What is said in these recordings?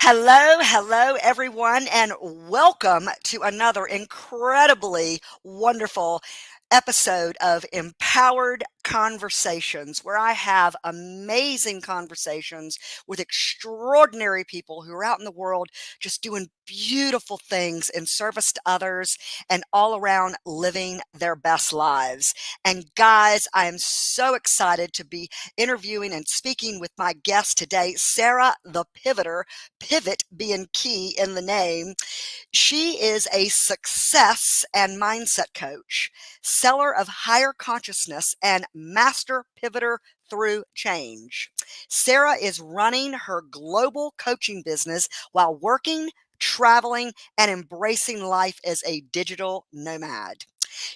Hello, everyone, and welcome to another incredibly wonderful episode of Empowered Conversations, where I have amazing conversations with extraordinary people who are out in the world just doing beautiful things in service to others and all around living their best lives. And guys, I am so excited to be interviewing and speaking with my guest today, Sarah the Pivoter. Pivot being key in the name. She is a success and mindset coach, seller of higher consciousness, and master pivoter through change. Sarah is running her global coaching business while working, traveling, and embracing life as a digital nomad.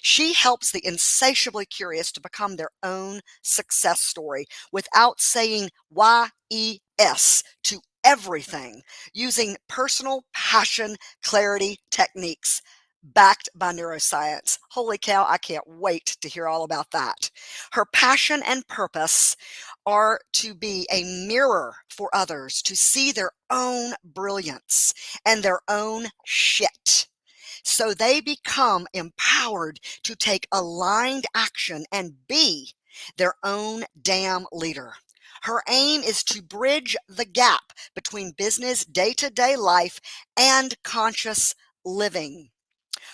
She helps the insatiably curious to become their own success story without saying Y.E.S to everything, using personal passion clarity techniques backed by neuroscience. Holy cow, I can't wait to hear all about that. Her passion and purpose are to be a mirror for others to see their own brilliance and their own shit, so they become empowered to take aligned action and be their own damn leader. Her aim is to bridge the gap between business, day-to-day life, and conscious living.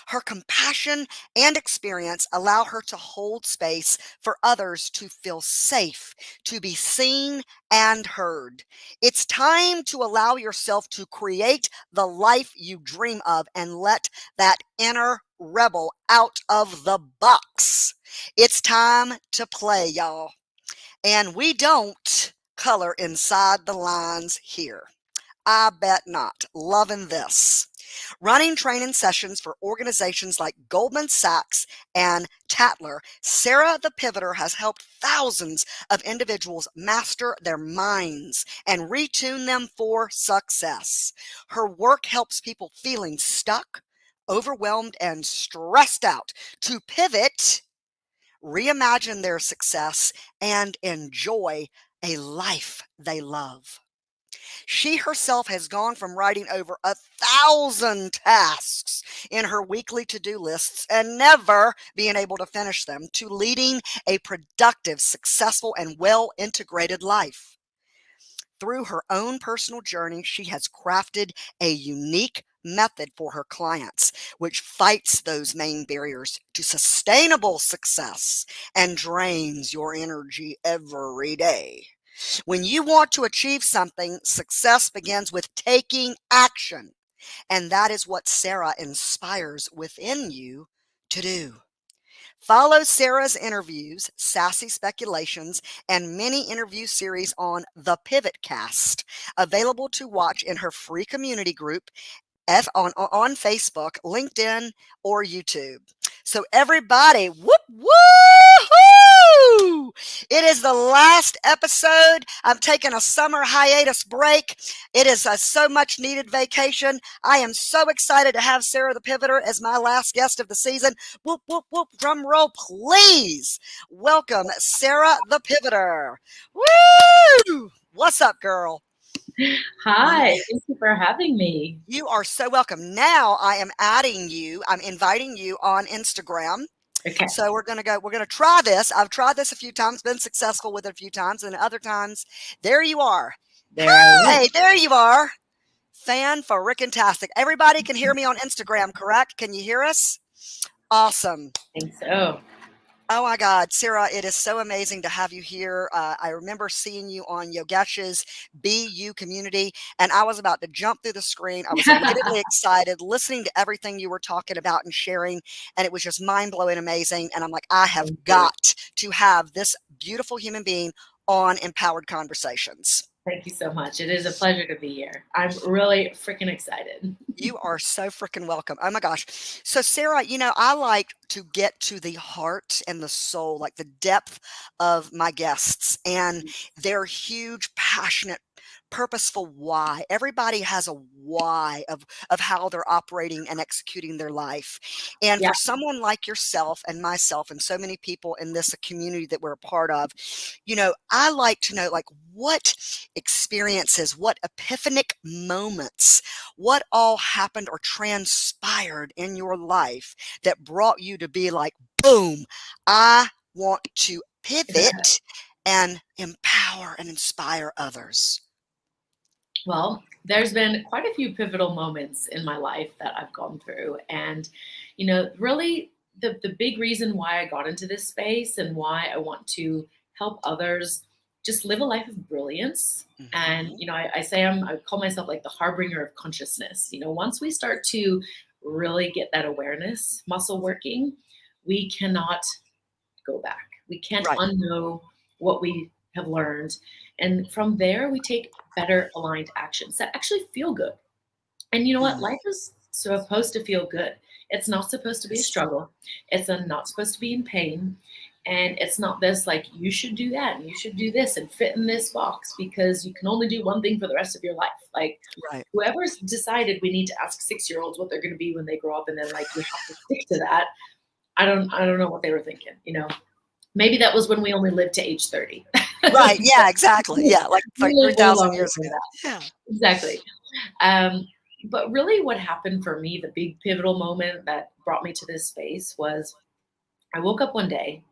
Her compassion and experience allow her to hold space for others to feel safe, to be seen and heard. It's time to allow yourself to create the life you dream of and let that inner rebel out of the box. It's time to play, y'all. And we don't color inside the lines here. I bet not. Loving this. Running training sessions for organizations like Goldman Sachs and Tatler, Sarah the Pivoter has helped thousands of individuals master their minds and retune them for success. Her work helps people feeling stuck, overwhelmed, and stressed out to pivot, reimagine their success, and enjoy a life they love. She herself has gone from writing over 1,000 tasks in her weekly to-do lists and never being able to finish them to leading a productive, successful, and well-integrated life. Through her own personal journey, she has crafted a unique method for her clients, which fights those main barriers to sustainable success and drains your energy every day. When you want to achieve something, success begins with taking action. And that is what Sarah inspires within you to do. Follow Sarah's interviews, sassy speculations, and mini interview series on the Pivot Cast, available to watch in her free community group on Facebook, LinkedIn, or YouTube. So everybody, whoop, woo-hoo! It is the last episode. I'm taking a summer hiatus break. It is a so much needed vacation. I am so excited to have Sarah the Pivoter as my last guest of the season. Whoop, whoop, whoop. Drum roll, please. Welcome, Sarah the Pivoter. Woo! What's up, girl? Hi, thank you for having me. You are so welcome. Now I am adding you, I'm inviting you on Instagram. Okay. So we're going to try this. I've tried this a few times, been successful with it a few times, and other times, there you are. There I am. Hey, there you are. Fan-for-rick-tastic. Everybody can hear me on Instagram, correct? Can you hear us? Awesome. I think so. Oh my God, Sarah, it is so amazing to have you here. I remember seeing you on Yogesh's BU community, and I was about to jump through the screen. I was immediately excited, listening to everything you were talking about and sharing, and it was just mind-blowing amazing. And I'm like, I have Thank you. got to have this beautiful human being on Empowered Conversations. Thank you so much. It is a pleasure to be here. I'm really freaking excited. You are so freaking welcome. Oh my gosh. So, Sarah, I like to get to the heart and the soul, like the depth of my guests and their huge, passionate purposeful why. Everybody has a why of how they're operating and executing their life. And Yeah. for someone like yourself and myself and so many people in this community that we're a part of, I like to know, like, what experiences, what epiphanic moments, what all happened or transpired in your life that brought you to be like, boom, I want to pivot and empower and inspire others. Well, there's been quite a few pivotal moments in my life that I've gone through. And, really the big reason why I got into this space and why I want to help others just live a life of brilliance. And, Mhm. I call myself like the harbinger of consciousness. Once we start to really get that awareness muscle working, we cannot go back. We can't Right. unknow what we have learned. And from there, we take better aligned actions that actually feel good. And you know what? Mm. Life is supposed to feel good. It's not supposed to be a Yes. struggle. It's not supposed to be in pain. And it's not this like, you should do that and you should do this and fit in this box because you can only do one thing for the rest of your life. Like, Right. whoever's decided we need to ask 6-year-olds what they're going to be when they grow up and then like we have to stick to that. I don't know what they were thinking, Maybe that was when we only lived to age 30. Right. Yeah, exactly. Yeah, like We like live way 3,000 longer years than ago. that. Yeah. Exactly. But really what happened for me, the big pivotal moment that brought me to this space was I woke up one day.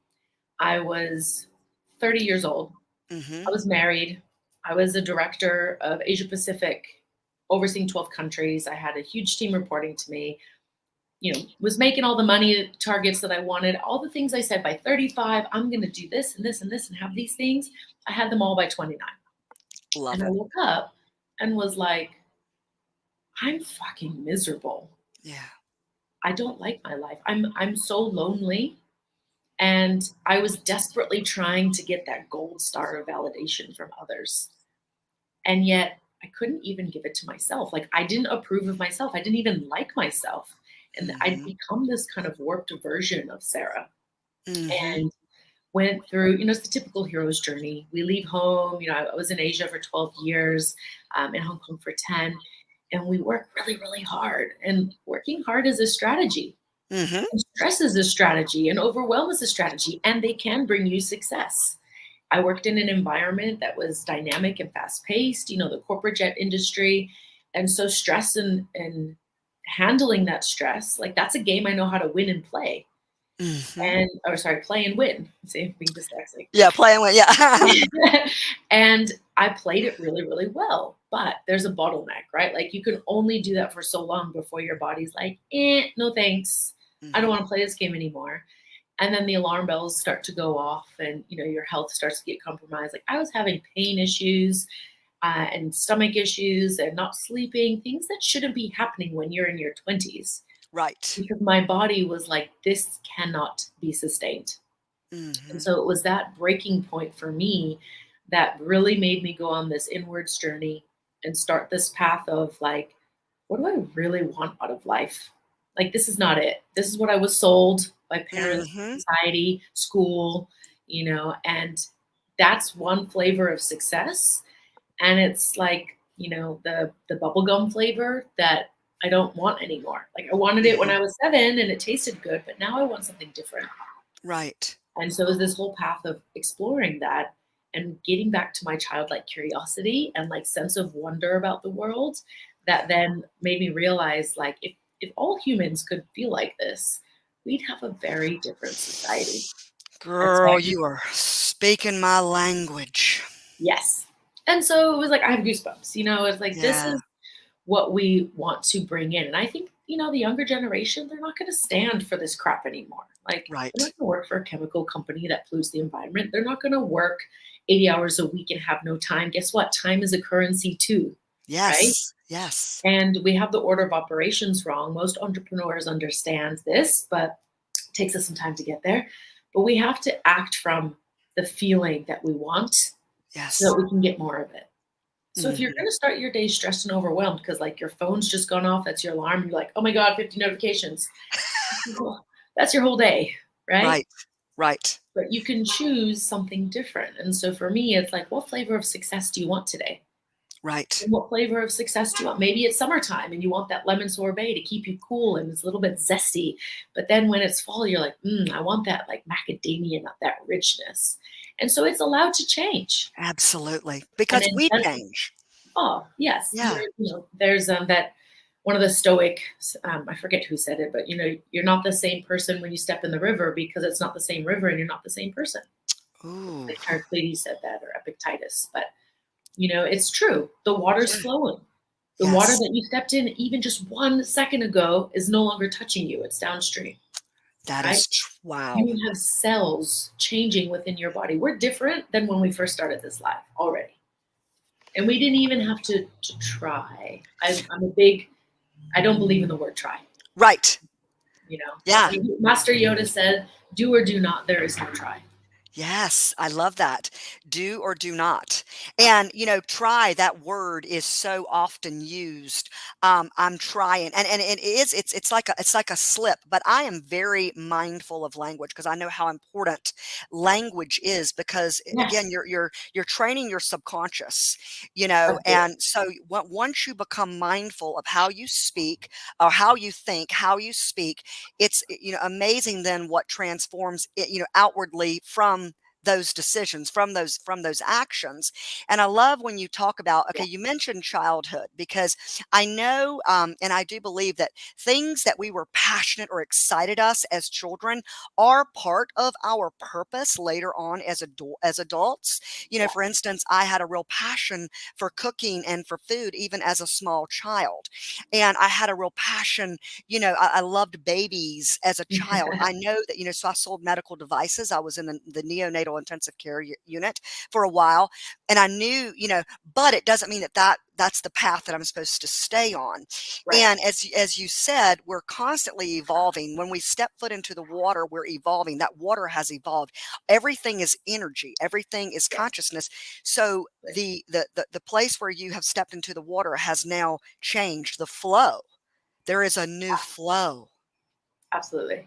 I was 30 years old. I Mhm. was married. I was a director of Asia Pacific, overseeing 12 countries. I had a huge team reporting to me, was making all the money targets that I wanted, all the things I said by 35, I'm going to do this and this and this and have these things. I had them all by 29. Love And I it. woke up and was like, I'm fucking miserable. Yeah. I don't like my life. I'm so lonely. And I was desperately trying to get that gold star of validation from others. And yet I couldn't even give it to myself. Like I didn't approve of myself. I didn't even like myself. And I'd Mhm. become this kind of warped version of Sarah. Mhm. And went through, it's the typical hero's journey. We leave home. I was in Asia for 12 years, in Hong Kong for 10. And we work really, really hard. And working hard is a strategy. Mhm. And stress is a strategy. And overwhelm is a strategy. And they can bring you success. I worked in an environment that was dynamic and fast paced, the corporate jet industry. And so stress and handling that stress, like that's a game I know how to win and play. Mhm. Play and win. See, being dyslexic. Yeah, playing with yeah. And I played it really, really well. But there's a bottleneck, right? Like you can only do that for so long before your body's like, no thanks. I don't Mhm. want to play this game anymore. And then the alarm bells start to go off and your health starts to get compromised. Like I was having pain issues and stomach issues and not sleeping, things that shouldn't be happening when you're in your 20s Right. because my body was like, this cannot be sustained. And Mhm. so it was that breaking point for me that really made me go on this inwards journey and start this path of like, what do I really want out of life? Like, this is not it. This is what I was sold by parents, Mhm. society, school, and that's one flavor of success. And it's like, the bubblegum flavor that I don't want anymore. Like I wanted it when Mhm. I was 7 and it tasted good, but now I want something different. Right. And so it was this whole path of exploring that and getting back to my childlike curiosity and like sense of wonder about the world that then made me realize like if all humans could feel like this, we'd have a very different society. And so Girl, you are speaking my language. yes. And so it was like I have goosebumps, it's like this Yeah. is what we want to bring in. And I think, the younger generation, they're not going to stand for this crap anymore. Like, they're Right. not going to work for a chemical company that pollutes the environment. They're not going to work 80 hours a week and have no time. Guess what? Time is a currency too, right? Yes. Yes. And we have the order of operations wrong. Most entrepreneurs understand this, but it takes us some time to get there. But we have to act from the feeling that we want so Yes. that we can get more of it. So if you're Mhm. going to start your day stressed and overwhelmed because like your phone's just gone off, that's your alarm. You're like, oh my God, 50 notifications. That's your whole day, right? Right. Right. But you can choose something different. And so for me, it's like, what flavor of success do you want today? Right. And what flavor of success do you want? Maybe it's summertime and you want that lemon sorbet to keep you cool and it's a little bit zesty. But then when it's fall, you're like, I want that like macadamia nut, that richness. And so it's allowed to change. Absolutely. And Because then, we change. oh yes, Yeah. there's that one of the Stoics, I forget who said it, but you're not the same person when you step in the river because it's not the same river and you're not the same person. Ooh. Like Heraclides said that, or Epictetus, but it's true. The water's Yeah. flowing. The water Yes. that you stepped in even just 1 second ago is no longer touching you. It's downstream, That right? is wow. You have cells changing within your body. We're different than when we first started this life already. And we didn't even have to try. I don't believe in the word try. Right. Yeah. Like Master Yoda said, do or do not, there is no try. Yes, I love that. Do or do not. And, try, that word is so often used. I'm trying. And it is, it's like a slip, but I am very mindful of language because I know how important language is because again, Yes, you're training your subconscious, absolutely. and so once you become mindful of how you speak or how you think, how you speak, it's amazing then what transforms it, outwardly from those decisions, from those actions. And I love when you talk about, okay, Yeah, you mentioned childhood because I know, and I do believe that things that we were passionate or excited us as children are part of our purpose later on as adults. yeah, For instance, I had a real passion for cooking and for food even as a small child, and I had a real passion. I loved babies as a child. I know that, so I sold medical devices. I was in the neonatal intensive care unit for a while. And I knew, but it doesn't mean that's the path that I'm supposed to stay on. right. And as you said, we're constantly evolving. When we step foot into the water, we're evolving. That water has evolved. Everything is energy. Everything is Yes, consciousness. So right. the place where you have stepped into the water has now changed the flow. There is a new flow. Absolutely.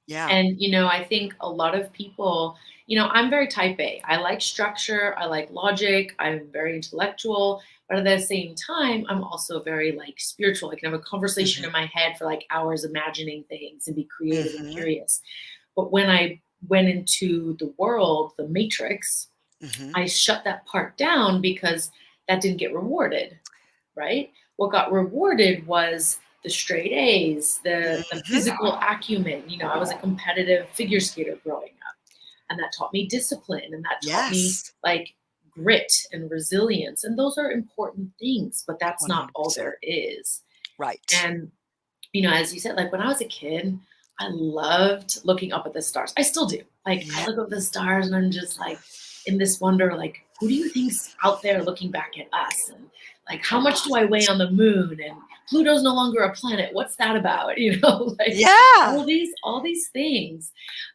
Yeah. And, I think a lot of people, I'm very type A. I like structure. I like logic. I'm very intellectual. But at the same time, I'm also very like spiritual. I can have a conversation Mhm. in my head for like hours imagining things and be creative and Mhm. curious. But when I went into the world, the matrix, Mhm. I shut that part down because that didn't get rewarded, right? What got rewarded was the straight A's, the Mhm. physical acumen. I was a competitive figure skater growing up, and that taught me discipline, and that taught me Yes. like grit and resilience. And those are important things, but that's not all 100%. there is. Right. And as you said, like when I was a kid, I loved looking up at the stars. I still do. Like I Yeah. look up at the stars and I'm just like in this wonder, like, who do you think's out there looking back at us? And like, how much do I weigh on the moon? And Pluto's no longer a planet. What's that about? Like Yeah. all these things.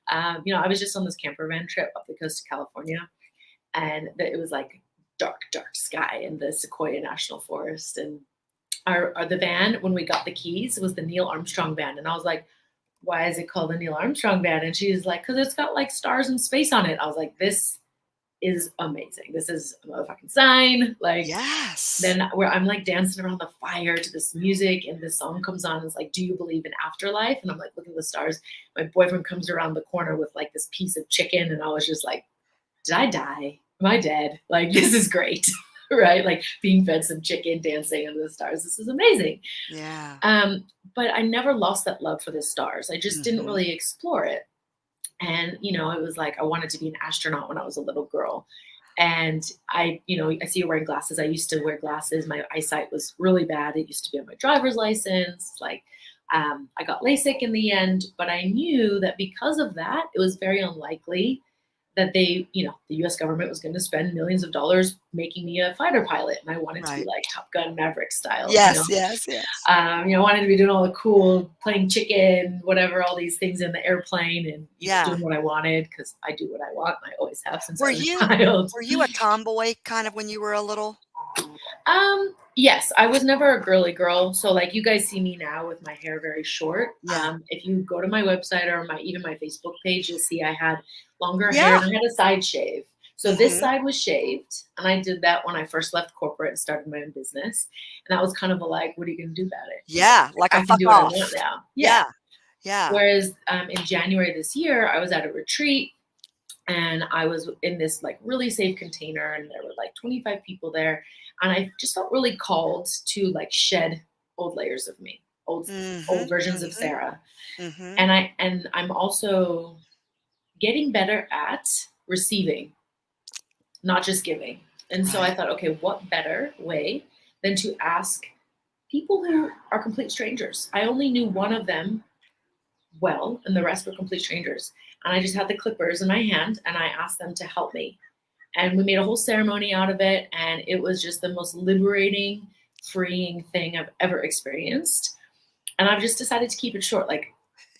I was just on this camper van trip up the coast of California, and it was like dark, dark sky in the Sequoia National Forest, and the van when we got the keys was the Neil Armstrong van, and I was like, "Why is it called the Neil Armstrong van?" And she's like, "Because it's got like stars and space on it." I was like, "This is amazing. This is a motherfucking sign!" Like, Yes. then where I'm like dancing around the fire to this music, and this song comes on. And it's like, "Do you believe in afterlife?" And I'm like, looking at the stars. My boyfriend comes around the corner with like this piece of chicken, and I was just like, "Did I die? Am I dead? Like, this is great." Right? Like being fed some chicken, dancing under the stars. This is amazing. Yeah. Um, but I never lost that love for the stars. I just didn't Mhm. really explore it. And, it was like I wanted to be an astronaut when I was a little girl. And I see you wearing glasses. I used to wear glasses. My eyesight was really bad. It used to be on my driver's license. Like, I got LASIK in the end, but I knew that because of that, it was very unlikely that the US government was going to spend millions of dollars making me a fighter pilot. And I wanted to be Right. like Top Gun Maverick style, Yes, yes, yes. I wanted to be doing all the cool playing chicken, whatever, all these things in the airplane and, Yeah. doing what I wanted because I do what I want. And I always have since Were I was a you child. were you a tomboy kind of when you were a little? Yes, I was never a girly girl. So like you guys see me now with my hair very short. Yeah. If you go to my website or even my Facebook page, you'll see I had longer hair Yeah. and I had a side shave. So this Mhm. side was shaved, and I did that when I first left corporate and started my own business. And that was kind of a like, what are you going to do about it? Yeah, like a I can fuck do what I want off. now. Yeah. Yeah, yeah. Whereas in January this year, I was at a retreat and I was in this like really safe container, and there were like 25 people there, and I just felt really called to like shed old layers of me, old Mhm, versions of mhm, Sarah. mhm. And I'm also getting better at receiving, not just giving. And so I Right. thought, okay, what better way than to ask people who are complete strangers? I only knew one of them well, and the rest were complete strangers. And I just had the clippers in my hand, and I asked them to help me. And we made a whole ceremony out of it, and it was just the most liberating, freeing thing I've ever experienced. And I've just decided to keep it short. Like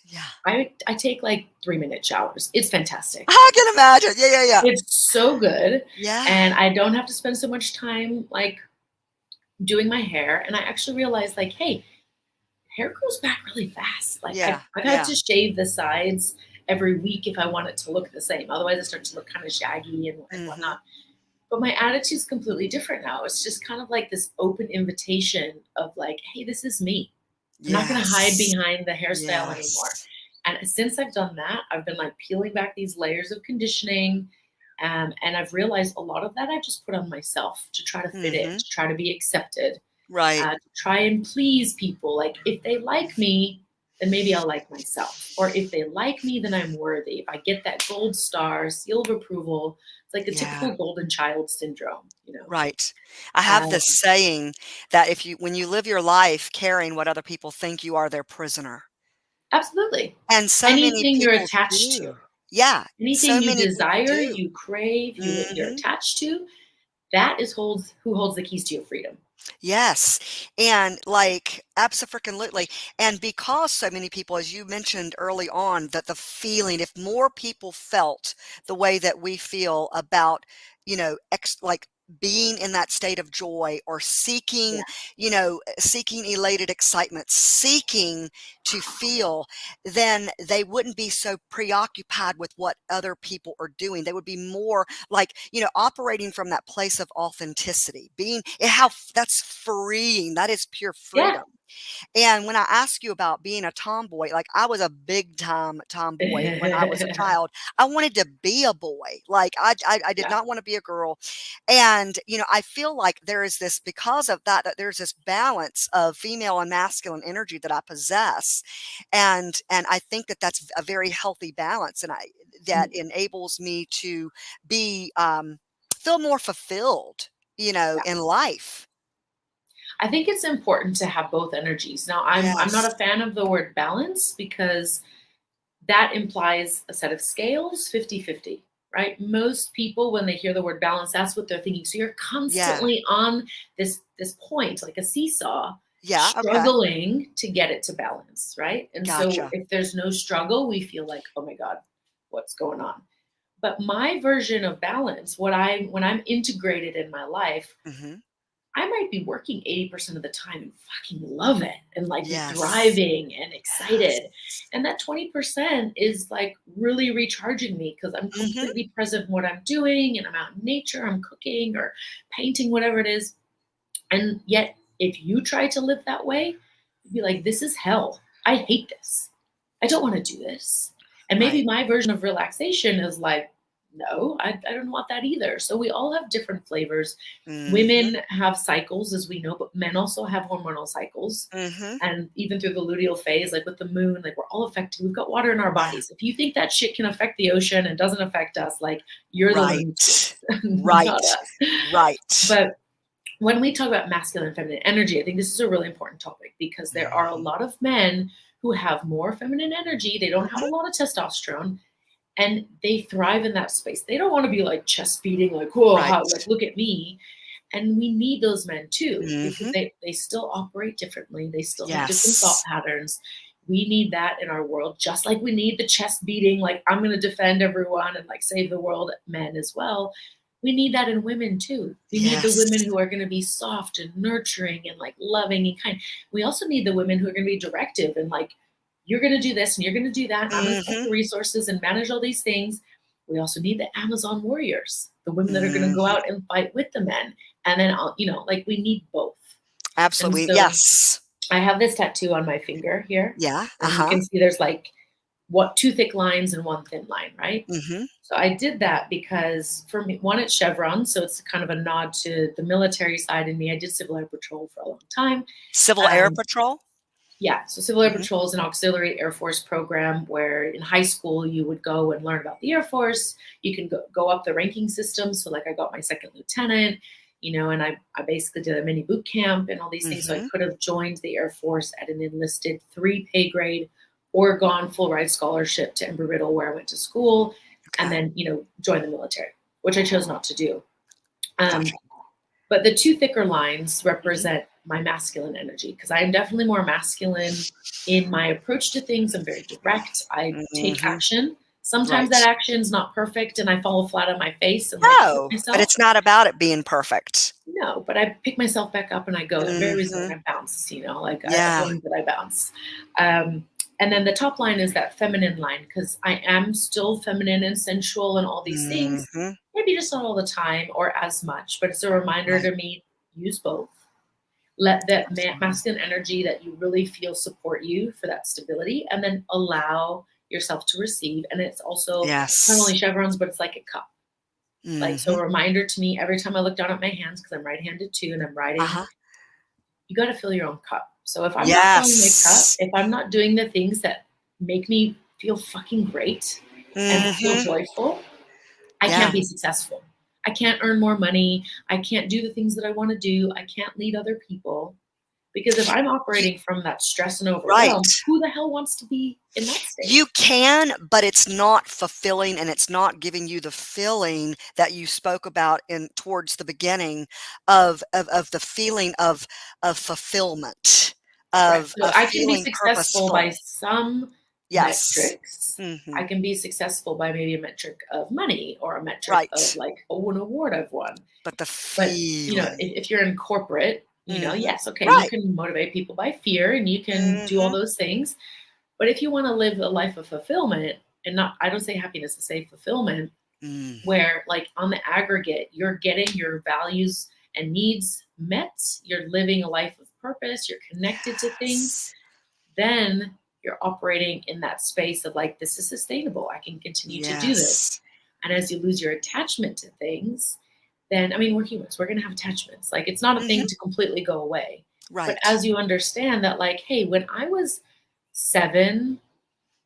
Yeah. I take like 3-minute showers. It's fantastic. I can imagine. Yeah, yeah, yeah. It's so good. Yeah. And I don't have to spend so much time like doing my hair. And I actually realized like, hey, hair grows back really fast. Like I've, Yeah, I've had yeah. to shave the sides every week if I want it to look the same. Otherwise, it starts to look kind of shaggy and Mhm. whatnot. But my attitude's completely different now. It's just kind of like this open invitation of like, hey, this is me. I'm not going to hide Yes. behind the hairstyle anymore. Yes. And since I've done that, I've been like peeling back these layers of conditioning. And I've realized a lot of that I just put on myself to try to fit in, Mhm. to try to be accepted, Right. to try and please people. Like if they like me, then maybe I'll like myself. Or if they like me, then I'm worthy. If I get that gold star, seal of approval, it's like the Yeah. typical golden child syndrome, you know. Right. I have Um, this saying that if you when you live your life caring what other people think, you are their prisoner. Absolutely. And so many Anything you're people attached to, do. Yeah, anything so you many people desire, do. you crave, you're Mhm. attached to, that is holds who holds the keys to your freedom. Yes, and, like, abso-freaking-lutely, and because so many people, as you mentioned early on, that the feeling if more people felt the way that we feel about, like, being in that state of joy or Yeah. seeking, seeking elated excitement, seeking to feel, then they wouldn't be so preoccupied with what other people are doing. They would be more like operating from that place of authenticity being that's freeing, that is pure Yeah. freedom. And when I ask you about being a tomboy, like I was a big time tomboy when I was a child. I wanted to be a boy. Like I did Yeah. not want to be a girl. And I feel like there is this because of that there's this balance of female and masculine energy that I possess. And I think that that's a very healthy balance and I that Mm, enables me to be feel more fulfilled, yeah. in life. I think it's important to have both energies. Now, I'm not Yes. a fan of the word balance because that implies a set of scales 50-50, right? Most people when they hear the word balance, that's what they're thinking. So you're Yeah. constantly on this point like a seesaw Yeah. Okay. struggling to get it to balance, right? And so Gotcha. if there's no struggle, we feel like, "Oh my god, what's going on?" But my version of balance, when I'm integrated in my life, Mhm. I might be working 80% of the time and fucking love it and like be Yes. thriving and Yes. excited. And that 20% is like really recharging me because I'm Mhm. completely present in what I'm doing and I'm out in nature, I'm cooking or painting, whatever it is. And yet, if you try to live that way, you'd be like, this is hell. I hate this. I don't want to do this. And maybe Right. my version of relaxation is like, no, I don't want that either. So we all have different flavors. Mhm. Women have cycles, as we know, but men also have hormonal cycles. Mhm. And even through the luteal phase, like with the moon, like we're all affected. We've got water in our Yeah. bodies. If you think that shit can affect the ocean and doesn't affect us, like you're the one who's Right. screwed, not Right. us. Right. But when we talk about masculine and feminine energy, I think this is a really important topic because there are a Mhm. lot of men who have more feminine energy. They don't have a Mhm. lot of testosterone and they thrive in that space. They don't want to be like chest beating, like, whoa, Right. how, like, look at me. And we need those men too because Mhm. they still operate differently. They still have different thought Yes. patterns. We need that in our world, just like we need the chest beating, like, I'm going to defend everyone and like save the world men as well. We need that in women too. We need the women Yes. who are going to be soft and nurturing and like loving and kind. We also need the women who are going to be directive and like, you're going to do this and you're going to do that. And I'm going to collect Mhm. the resources and manage all these things. We also need the Amazon warriors, the women that are going to go Mhm. out and fight with the men. And then I'll, like we need both. And Absolutely. so Yes. I have this tattoo on my finger here, Yeah. and you Uh-huh. can see there's like two thick lines and one thin line, right? Mhm. So I did that because for me, one, it's chevron, so it's kind of a nod to the military side in me. I did Civil Air Patrol for a long time. Civil Air Um, Patrol? yeah, so Civil Air Mhm. Patrol is an auxiliary Air Force program where in high school you would go and learn about the Air Force. You can go up the ranking system. So, like, I got my second lieutenant, and I basically did a mini boot camp and all these things. So, I Mhm. could have joined the Air Force at an enlisted 3 pay grade or gone full ride scholarship to Embry-Riddle, where I went to school, and Okay. then, join the military, which I chose not to do. Um, Gotcha. but the 2 thicker lines Mhm. represent my masculine energy because I am definitely more masculine in my approach to things. I'm very direct. I take Mhm. action. Sometimes that Right. action's not perfect and I fall flat on my face and like hurt No, but myself. it's not about it being perfect. No, but I pick myself back up and I go. I'm very resilient. Mhm. I bounce, like as Yeah. long as I bounce. Um, and then the top line is that feminine line because I am still feminine and sensual and all these things. Mhm. Maybe just not all the time or as much, but it's a reminder Right. to me use both. Let that Absolutely. masculine energy that you really feel support you for that stability, and then allow yourself to receive. And it's also not Yes. only chevrons, but it's like a cup. Like, so Mhm. a reminder to me every time I look down at my hands, because I'm right-handed too, and I'm writing, Uh-huh. you got to fill your own cup. So if I'm not filling my cup, Yes. if I'm not doing the things that make me feel fucking great and feel Mhm. joyful, I Yeah. can't be successful. I can't earn more money. I can't do the things that I want to do. I can't lead other people. Because if I'm You operating from that stress and right. overwhelm, who the hell wants to be in that state? You can, but it's not fulfilling and it's not giving you the feeling that you spoke about in towards the beginning of the feeling of fulfillment, Right. So of I can be feeling successful by purposeful. some Yes. metrics. I Mhm. can be successful by maybe a metric of money or a metric of Right. like, oh, an award I've won. But the But feeling. if you're in corporate, Mhm. yes, okay, you Right. can motivate people by fear and you can do all Mhm. those things. But if you want to live a life of fulfillment and not, I don't say happiness, I say fulfillment, Mm. where like on the aggregate you're getting your values and needs met, you're living a life of purpose, you're connected to things, Yes. then you're operating in that space of like, this is sustainable, I can continue to do this. Yes. And as you lose your attachment to things, then I mean, we're humans, we're going to have attachments, like it's not a thing Mhm. to completely go away. But Right. as you understand that, like, hey, when I was 7,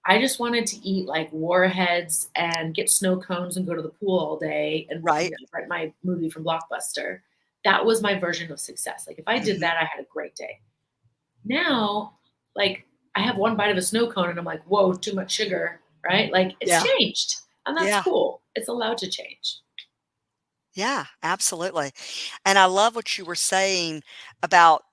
I just wanted to eat like warheads and get snow cones and go to the pool all day and Right. rent my movie from Blockbuster. That was my version of success. Like if I did Mhm. that, I had a great day. Now, like I have one bite of a snow cone and I'm like, whoa, too much sugar, right? Like it's Yeah. changed. And that's Yeah. cool. It's allowed to change. Yeah, absolutely. And I love what you were saying about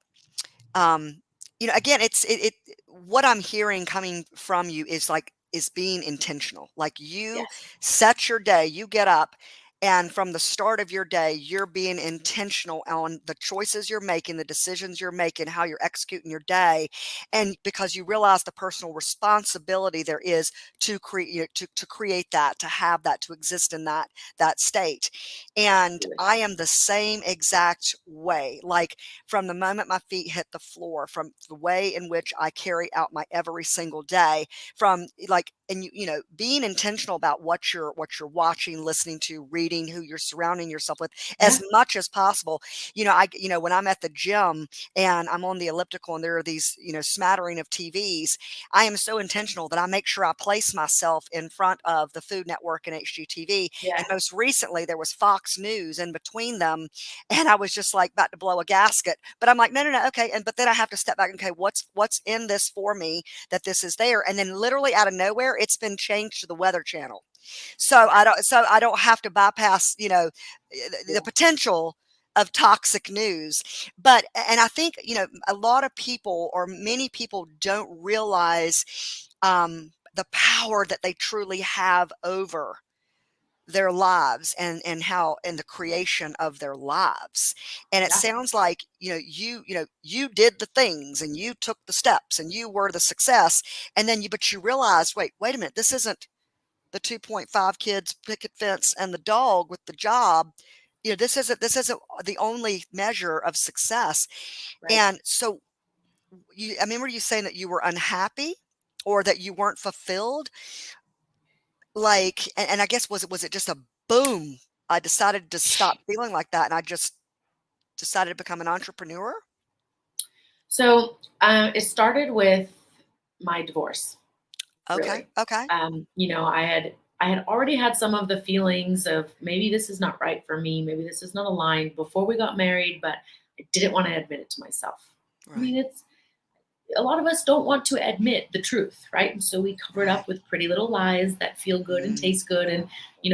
um again it what I'm hearing coming from you is like is being intentional, like you Yes. set your day, you get up, and from the start of your day you're being intentional on the choices you're making, the decisions you're making, how you're executing your day, and because you realize the personal responsibility there is to create to create that, to have that, to exist in that state. And Absolutely. I am the same exact way, like from the moment my feet hit the floor, from the way in which I carry out my every single day, from like, and being intentional about what you're watching, listening to, reading, who you're surrounding yourself with as Yeah. much as possible. When I'm at the gym and I'm on the elliptical and there are these, smattering of TVs, I am so intentional that I make sure I place myself in front of the Food Network and HGTV. Yeah. And most recently there was Fox News in between them, and I was just like about to blow a gasket. But I'm like, no, no, no, okay. But then I have to step back. Okay, what's in this for me that this is there? And then literally out of nowhere, it's been changed to the Weather Channel. So I don't have to bypass, the Cool. potential of toxic news. But and I think, a lot of people or many people don't realize the power that they truly have over their lives and how in the creation of their lives. And it Yeah. sounds like you did the things and you took the steps and you were the success, and then you but you realize, wait a minute, this isn't the 2.5 kids, picket fence, and the dog with the job, this isn't the only measure of success. Right. And so I remember you saying that you were unhappy or that you weren't fulfilled. Like, and I guess was it just a boom? I decided to stop feeling like that, and I just decided to become an entrepreneur. So it started with my divorce, Okay, really. okay. I had already had some of the feelings of maybe this is not right for me, maybe this is not aligned before we got married, but I didn't want to admit it to myself. I Right, mean, it's a lot of us don't want to admit the truth, right? And so we cover it right. up with pretty little lies that feel good and Mm, taste good. And,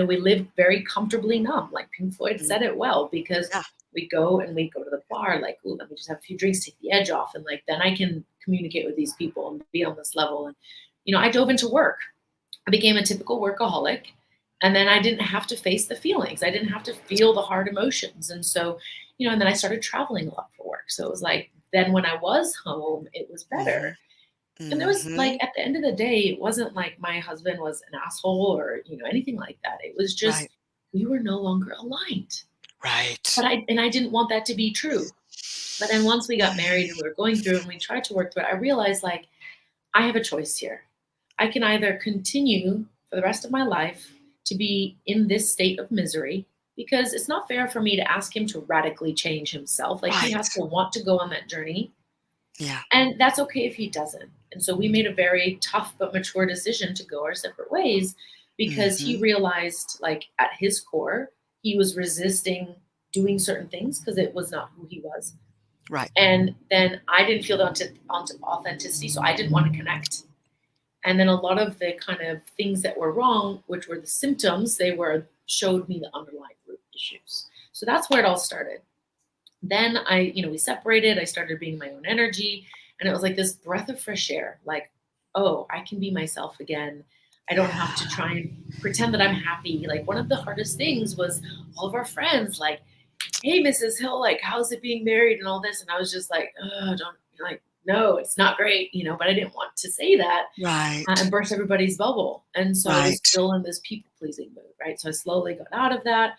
we live very comfortably numb. Like Pink Floyd mm, said it well, because yeah, we go to the bar, like, ooh, let me just have a few drinks, take the edge off. And like, then I can communicate with these people and be on this level. And, I dove into work. I became a typical workaholic. And then I didn't have to face the feelings. I didn't have to feel the hard emotions. And so, and then I started traveling a lot for work. So it was like, then when I was home, it was mhm, better. And there was like, mhm, at the end of the day, it wasn't like my husband was an asshole or, anything like that. It was just, right, we were no longer aligned. right. But I didn't want that to be true. But then once we got married and we were going through it and we tried to work through it, I realized like, I have a choice here. I can either continue for the rest of my life to be in this state of misery, because it's not fair for me to ask him to radically change himself. Like, he Right, has to want to go on that journey. yeah, And that's okay if he doesn't. And so we made a very tough but mature decision to go our separate ways, because he mhm, realized, like, at his core, he was resisting doing certain things because it was not who he was. right, And then I didn't feel the onto authenticity, so I didn't want to connect. And then a lot of the kind of things that were wrong, which were the symptoms, they were showed me the underlying root issues. So that's where it all started. Then we separated. I started being my own energy, and it was like this breath of fresh air. Like, oh, I can be myself again. I don't have to yeah, try and pretend that I'm happy. Like, one of the hardest things was all of our friends, like, hey, Mrs. Hill, like, how's it being married and all this? And I was just like, oh, don't, like, no, it's not great, but I didn't want to say that and right, burst everybody's bubble. And so I was right. still in this people pleasing mood, right? So I slowly got out of that.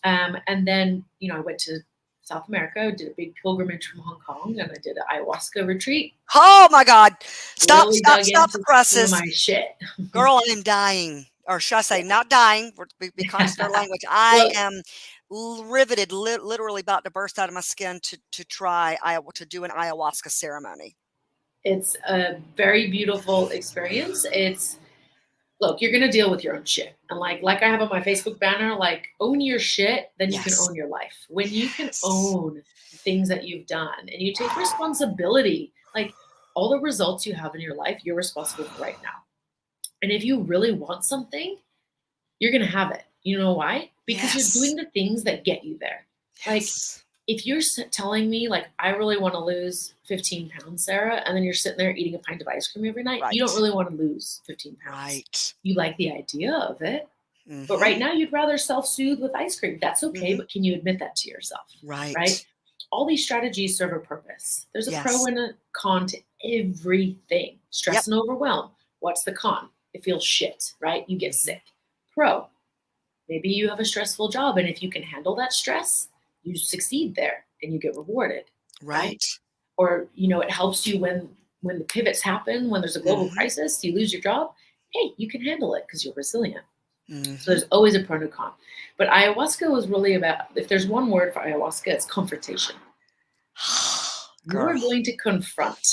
And then, I went to South America, did a big pilgrimage from Hong Kong, and I did an ayahuasca retreat, Oh my God. Stop, really stop, dug stop the into some of presses. my shit. Girl, I am dying. Or should I say, not dying? Be conscious of our language. I Well, am riveted, literally about to burst out of my skin to do an ayahuasca ceremony. it's a very beautiful experience. Look, you're gonna deal with your own shit. And like I have on my Facebook banner, like, own your shit, then you can Yes. own your life. When you can Yes. own the things that you've done and you take responsibility, like, all the results you have in your life, you're responsible for right now. And if you really want something, you're gonna have it. You know why? Because you're Yes. doing the things that get you there. Like, Yes. if you're telling me, like, I really want to lose 15 pounds, Sarah, and then you're sitting there eating a pint of ice cream every night, you don't Right. really want to lose 15 pounds. Right. You like the idea of it, but Mm-hmm. right now you'd rather self-soothe with ice cream. That's okay, Mm-hmm. but can you admit that to yourself? Right? Right. All these strategies serve a purpose. There's a pro Yes. and a con to everything. Yep. Stress and overwhelm. What's the con? It feels shit, right? You get Mm-hmm. sick. Pro, maybe you have a stressful job, and if you can handle that stress, you succeed there and you get rewarded, right? Right. Or, it helps you when the pivots happen, when there's a global Mm-hmm. crisis, you lose your job. Hey, you can handle it because you're resilient. So Mm-hmm. there's always a pro and a con. But ayahuasca was really about, if there's one word for ayahuasca, it's confrontation. You Girl. are going to confront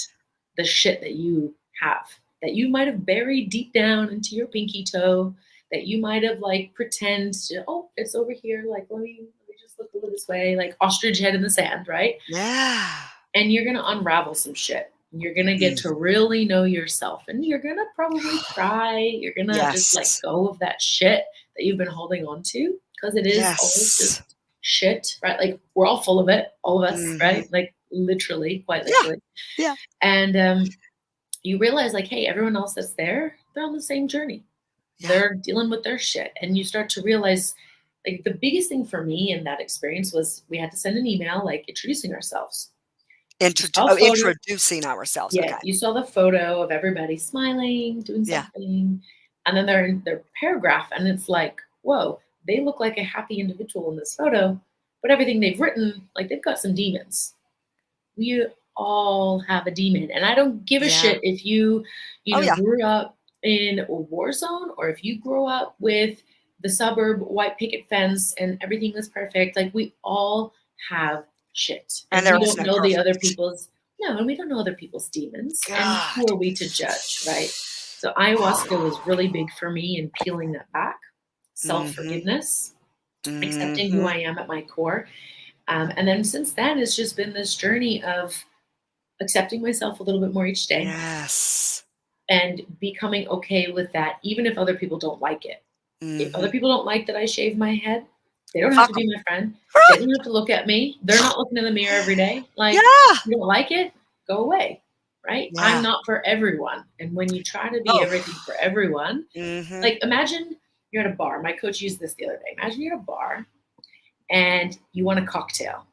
the shit that you have, that you might have buried deep down into your pinky toe, that you might have like pretend to, oh, it's over here. Like, let me just look over this way, like ostrich head in the sand, right? Yeah. And you're going to unravel some shit. You're going to get Mm. to really know yourself, and you're going to probably cry. You're going to just let Yes. go of that shit that you've been holding on to, because it is all Yes. just shit, right? Like, we're all full of it, all of us, Mm-hmm. right? Like, literally, quite Yeah. literally. Yeah. And you realize, like, hey, everyone else that's there, they're on the same journey. Yeah. They're dealing with their shit. And you start to realize, like, the biggest thing for me in that experience was we had to send an email, like, introducing ourselves. You saw a photo. Introducing ourselves. Yeah, Okay. you saw the photo of everybody smiling, doing Yeah. something. and then they're in their paragraph, and it's like, whoa, they look like a happy individual in this photo, but everything they've written, like they've got some demons. We all have a demon, and I don't give a Yeah. shit if you, Oh, yeah. grew up in a war zone or if you grew up with the suburb white picket fence and everything was perfect. Like we all have shit, And and there we is don't no know the other perfect. people's no, and we don't know other people's demons. And who God. are we to judge, right? So ayahuasca was really big for me in peeling that back, self Mhm. forgiveness, accepting who Mhm. I am at my core. And then since then, it's just been this journey of accepting myself a little bit more each day Yes. and becoming okay with that, even if other people don't like it. If other Mhm. people don't like that I shave my head, they don't have Fuck to 'em. be my friend. They don't have to look at me. They're not looking in the mirror every day. Like, Yeah. you don't like it? Go away. Right? I'm Yeah. not for everyone. And when you try to be Oh. everything for everyone, Mhm. like imagine you're at a bar. My coach used this the other day. Imagine you're at a bar and you want a cocktail.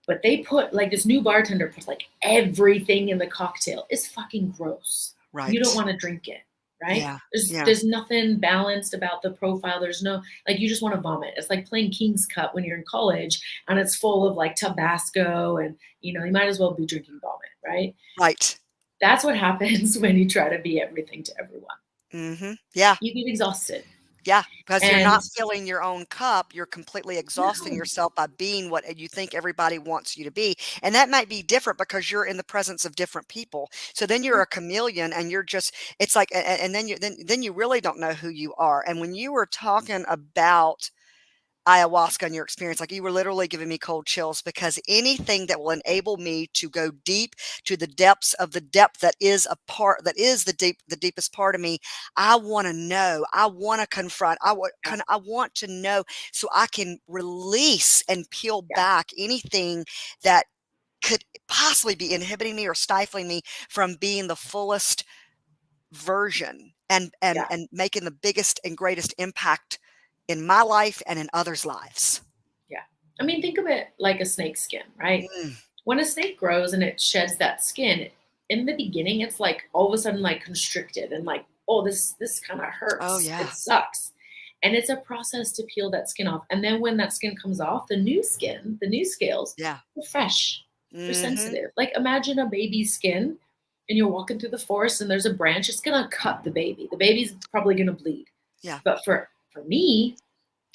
But they put like this new bartender puts like everything in the cocktail. It's fucking gross. You don't Right. want to drink it, right? Yeah. There's Yeah. there's nothing balanced about the profile. There's no like you just want to vomit. It's like playing King's Cup when you're in college and it's full of like Tabasco and you might as well be drinking vomit, right? Right. That's what happens when you try to be everything to everyone. Mhm. Yeah. You get exhausted. Yeah, because you're And not filling your own cup, you're completely exhausting no, yourself by being what you think everybody wants you to be, and that might be different because you're in the presence of different people. So then you're a chameleon and you're just it's like and then then you really don't know who you are. And when you were talking about ayahuasca and your experience, like you were literally giving me cold chills because anything that will enable me to go deep to the depths of the depth that is a part that is the deepest part of me, I want to know. I want to confront. yeah, I want to know so I can release and peel yeah, back anything that could possibly be inhibiting me or stifling me from being the fullest version and yeah. making the biggest and greatest impact in my life and in others' lives. Yeah. I mean, think of it like a snake skin, right? Mm. When a snake grows and it sheds that skin, in the beginning, it's like all of a sudden like constricted and like, oh, this kind of Oh, hurts. yeah. It sucks. And it's a process to peel that skin off. And then when that skin comes off, the new skin, the new scales, Yeah. they're fresh. They're Mhm. sensitive. Like imagine a baby's skin and you're walking through the forest and there's a branch, it's gonna cut the baby. The baby's probably gonna bleed. Yeah. But for me,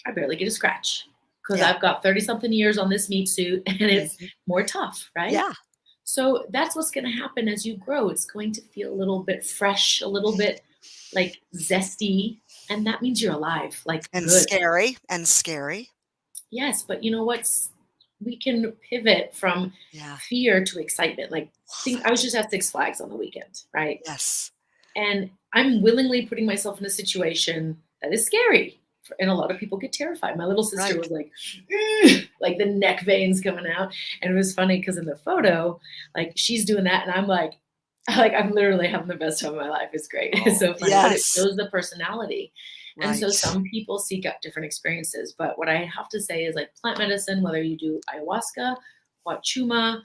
I barely get a scratch because Yeah. I've got 30 something years on this meat suit and it's Mhm. more tough, right? Yeah. So that's what's going to happen as you grow. It's going to feel a little bit fresh, a little bit like zesty. And that means you're alive, like And good. scary, and scary. Yes. But you know what's, we can pivot from Yeah. fear to excitement. Like, Love think I was it. just at Six Flags on the weekend, right? Yes. And I'm willingly putting myself in a situation that is scary. And a lot of people get terrified. My little sister Right. was like, like the neck veins coming out. And it was funny because in the photo, like she's doing that. And I'm like, I'm literally having the best time of my life. It's great. It's so funny. But it Yes. shows the personality. And so Right. some people seek out different experiences. But what I have to say is like plant medicine, whether you do ayahuasca, huachuma,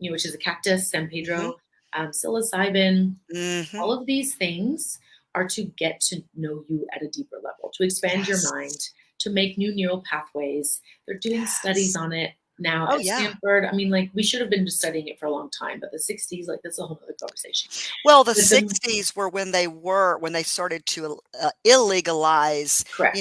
which is a cactus, San Mhm. Pedro, psilocybin, Mhm. all of these things are to get to know you at a deeper level, to expand your Yes. mind, to make new neural pathways. They're doing studies Yes. on it now Oh, at yeah. Stanford. I mean, like we should have been studying it for a long time, but the 60s, like that's a whole other conversation. Well, the But the '60s were when they started to, illegalize, correct.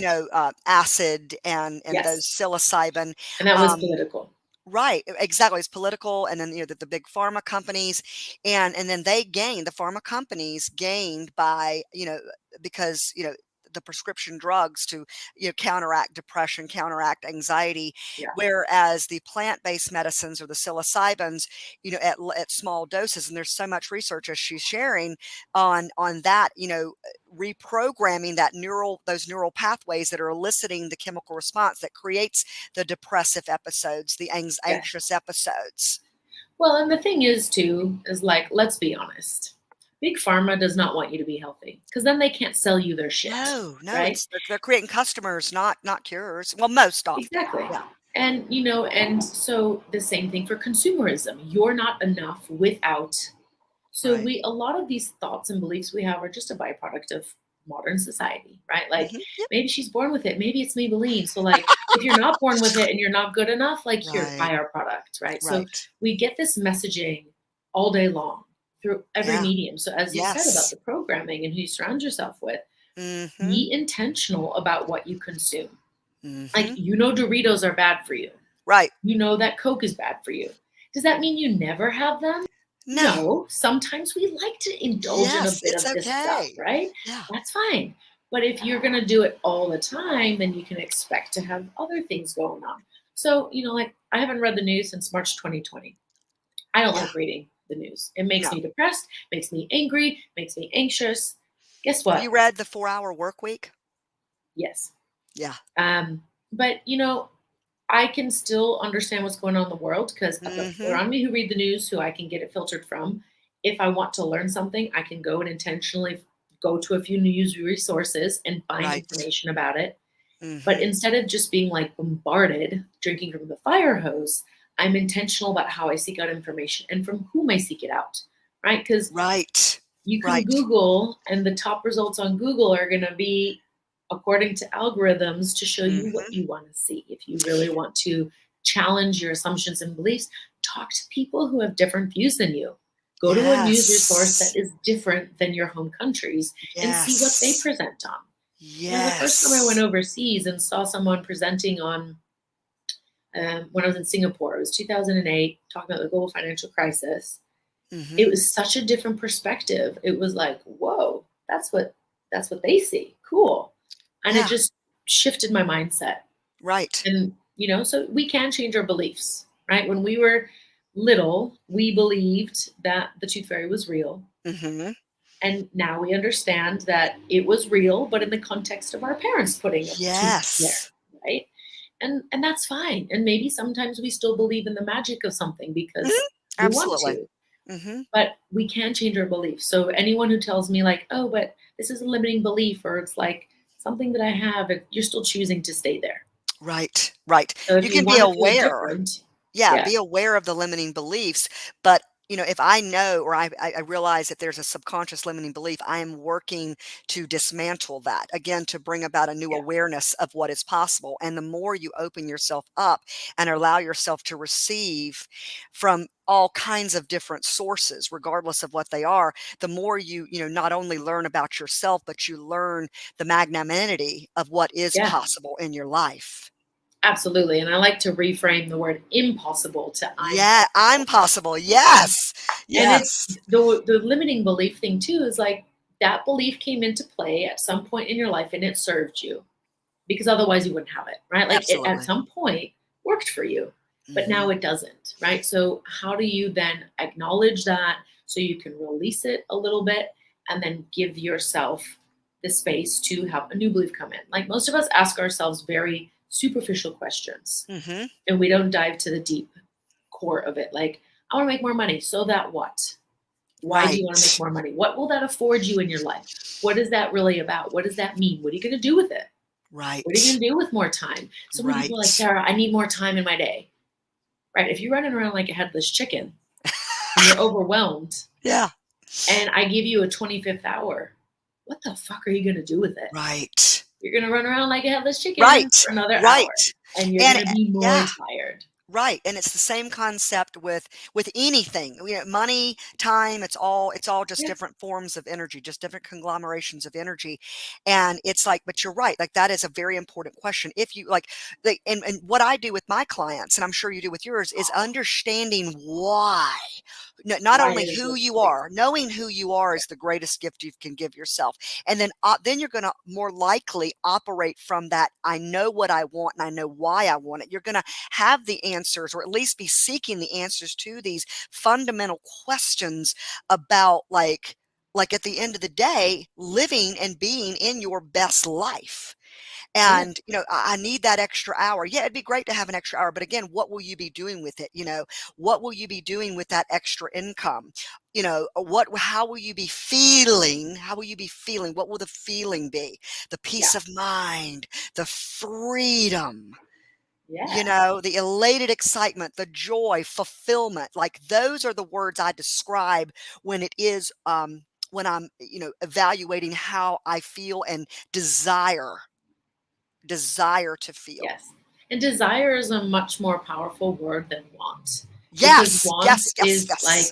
acid and those Yes. psilocybin, And that was um political. right, exactly, it's political, and then, the big pharma companies, and then the pharma companies gained by, because, the prescription drugs to, counteract depression, counteract anxiety, Yeah. whereas the plant-based medicines or the psilocybins, at small doses, and there's so much research as she's sharing on that, reprogramming those neural pathways that are eliciting the chemical response that creates the depressive episodes, the Yes. anxious episodes. Well, and the thing is too, is like, let's be honest. Big pharma does not want you to be healthy because then they can't sell you their shit, No, no, right? they're creating customers, not cures. Well, most often. Exactly. Yeah. And so the same thing for consumerism. You're not enough without So Right. a lot of these thoughts and beliefs we have are just a byproduct of modern society, right? Like Yep. maybe she's born with it, maybe it's Maybelline. So like if you're not born with it and you're not good enough, like here, Right. buy our product, right? So Right. we get this messaging all day long through every Yeah. medium. So as you said about Yes. the programming and who you surround yourself with, Mhm. be intentional about what you consume. Like Mhm. Doritos are bad for you. Right. You know that Coke is bad for you. Does that mean you never have them? No. No. Sometimes we like to indulge in a Yes, bit it's of this stuff, okay. right? Yeah. That's fine. But if you're going to do it all the time, then you can expect to have other things going on. So, like I haven't read the news since March 2020. I don't Yeah. like reading the news. It makes No. me depressed, makes me angry, makes me anxious. Guess Have what? you read The 4-Hour Work Week? Yes. Yeah. But I can still understand what's going on in the world because I've got people Mhm. around me who read the news who I can get it filtered from. If I want to learn something, I can go and intentionally go to a few news resources and find Right. information about it. But Mhm. instead of just being like bombarded, drinking from the fire hose, I'm intentional about how I seek out information and from whom I seek it out, right? Because Right. you can Right. Google, and the top results on Google are going to be according to algorithms to show you what Mhm. you want to see. If you really want to challenge your assumptions and beliefs, talk to people who have different views than you. Go to a news resource that Yes. is different than your home countries and see what they Yes. present on. The first time I went Yes. overseas and saw someone presenting on when I was in Singapore, it was 2008, talking about the global financial crisis. It Mhm. was such a different perspective. It was like, whoa, that's what they see. Cool. And it Yeah. just shifted my mindset. Right. And so we can change our beliefs, right? When we were little, we believed that the tooth fairy was real. Mhm. And now we understand that it was real, but in the context of our parents putting a tooth there, Yes. right? And that's fine. And maybe sometimes we still believe in the magic of something Mhm. because we want Absolutely. to, Mhm. but we can change our beliefs. So anyone who tells me like, oh, but this is a limiting belief, or it's like something that I have, you're still choosing to stay there. Right. Right. So if You you can be want to feel aware. different, Yeah, yeah, be aware of the limiting beliefs, but, if I know or I realize that there's a subconscious limiting belief, I am working to dismantle that, again, to bring about a new yeah, awareness of what is possible, and the more you open yourself up and allow yourself to receive from all kinds of different sources, regardless of what they are, the more not only learn about yourself, but you learn the magnanimity of what is yeah, possible in your life. absolutely. And I like to reframe the word impossible to I'm Yeah, I'm possible. possible. And Yes. it's Yes. the limiting belief thing too is like that belief came into play at some point in your life and it served you because otherwise you wouldn't have it, right? Like it at Absolutely. some point worked for you, but now Mhm. it doesn't, right? So how do you then acknowledge that so you can release it a little bit and then give yourself the space to have a new belief come in? Like most of us ask ourselves very superficial questions Mhm. and we don't dive to the deep core of it. Like, I want to make more money. So that what? Why do you want to make Right. more money? What will that afford you in your life? What is that really about? What does that mean? What are you going to do with it? What are you Right. going to do with more time? So many people are like, Right. Sarah, I need more time in my day. Right? If you're running around like a headless chicken and you're overwhelmed Yeah. and I give you a 25th hour, what the fuck are you going to do with it? Right. You're going to run around like a headless chicken Right. for another hour Right. and you're And going to be more yeah. tired. Right, and it's the same concept with anything. Money, time, it's all just Yeah. different forms of energy, just different conglomerations of energy. And it's like, but you're right, like that is a very important question. If you and what I do with my clients, and I'm sure you do with yours, is understanding why. Not Why only is who this you place? are, knowing who you are Yeah. is the greatest gift you can give yourself. And then you're going to more likely operate from that. I know what I want and I know why I want it. You're going to have the answers, or at least be seeking the answers to these fundamental questions about like at the end of the day, living and being in your best life. Yeah. And I need that extra hour. Yeah, it'd be great to have an extra hour, but again, what will you be doing with it? What will you be doing with that extra income? How will you be feeling? How will you be feeling? What will the feeling be? The Yeah. peace of mind, the freedom. Yeah. the elated excitement, the joy, fulfillment. Like those are the words I describe when it is when I'm, evaluating how I feel and desire to feel. Yes. And desire is a much more powerful word than want, because Yes, want yes, yes, is yes. like,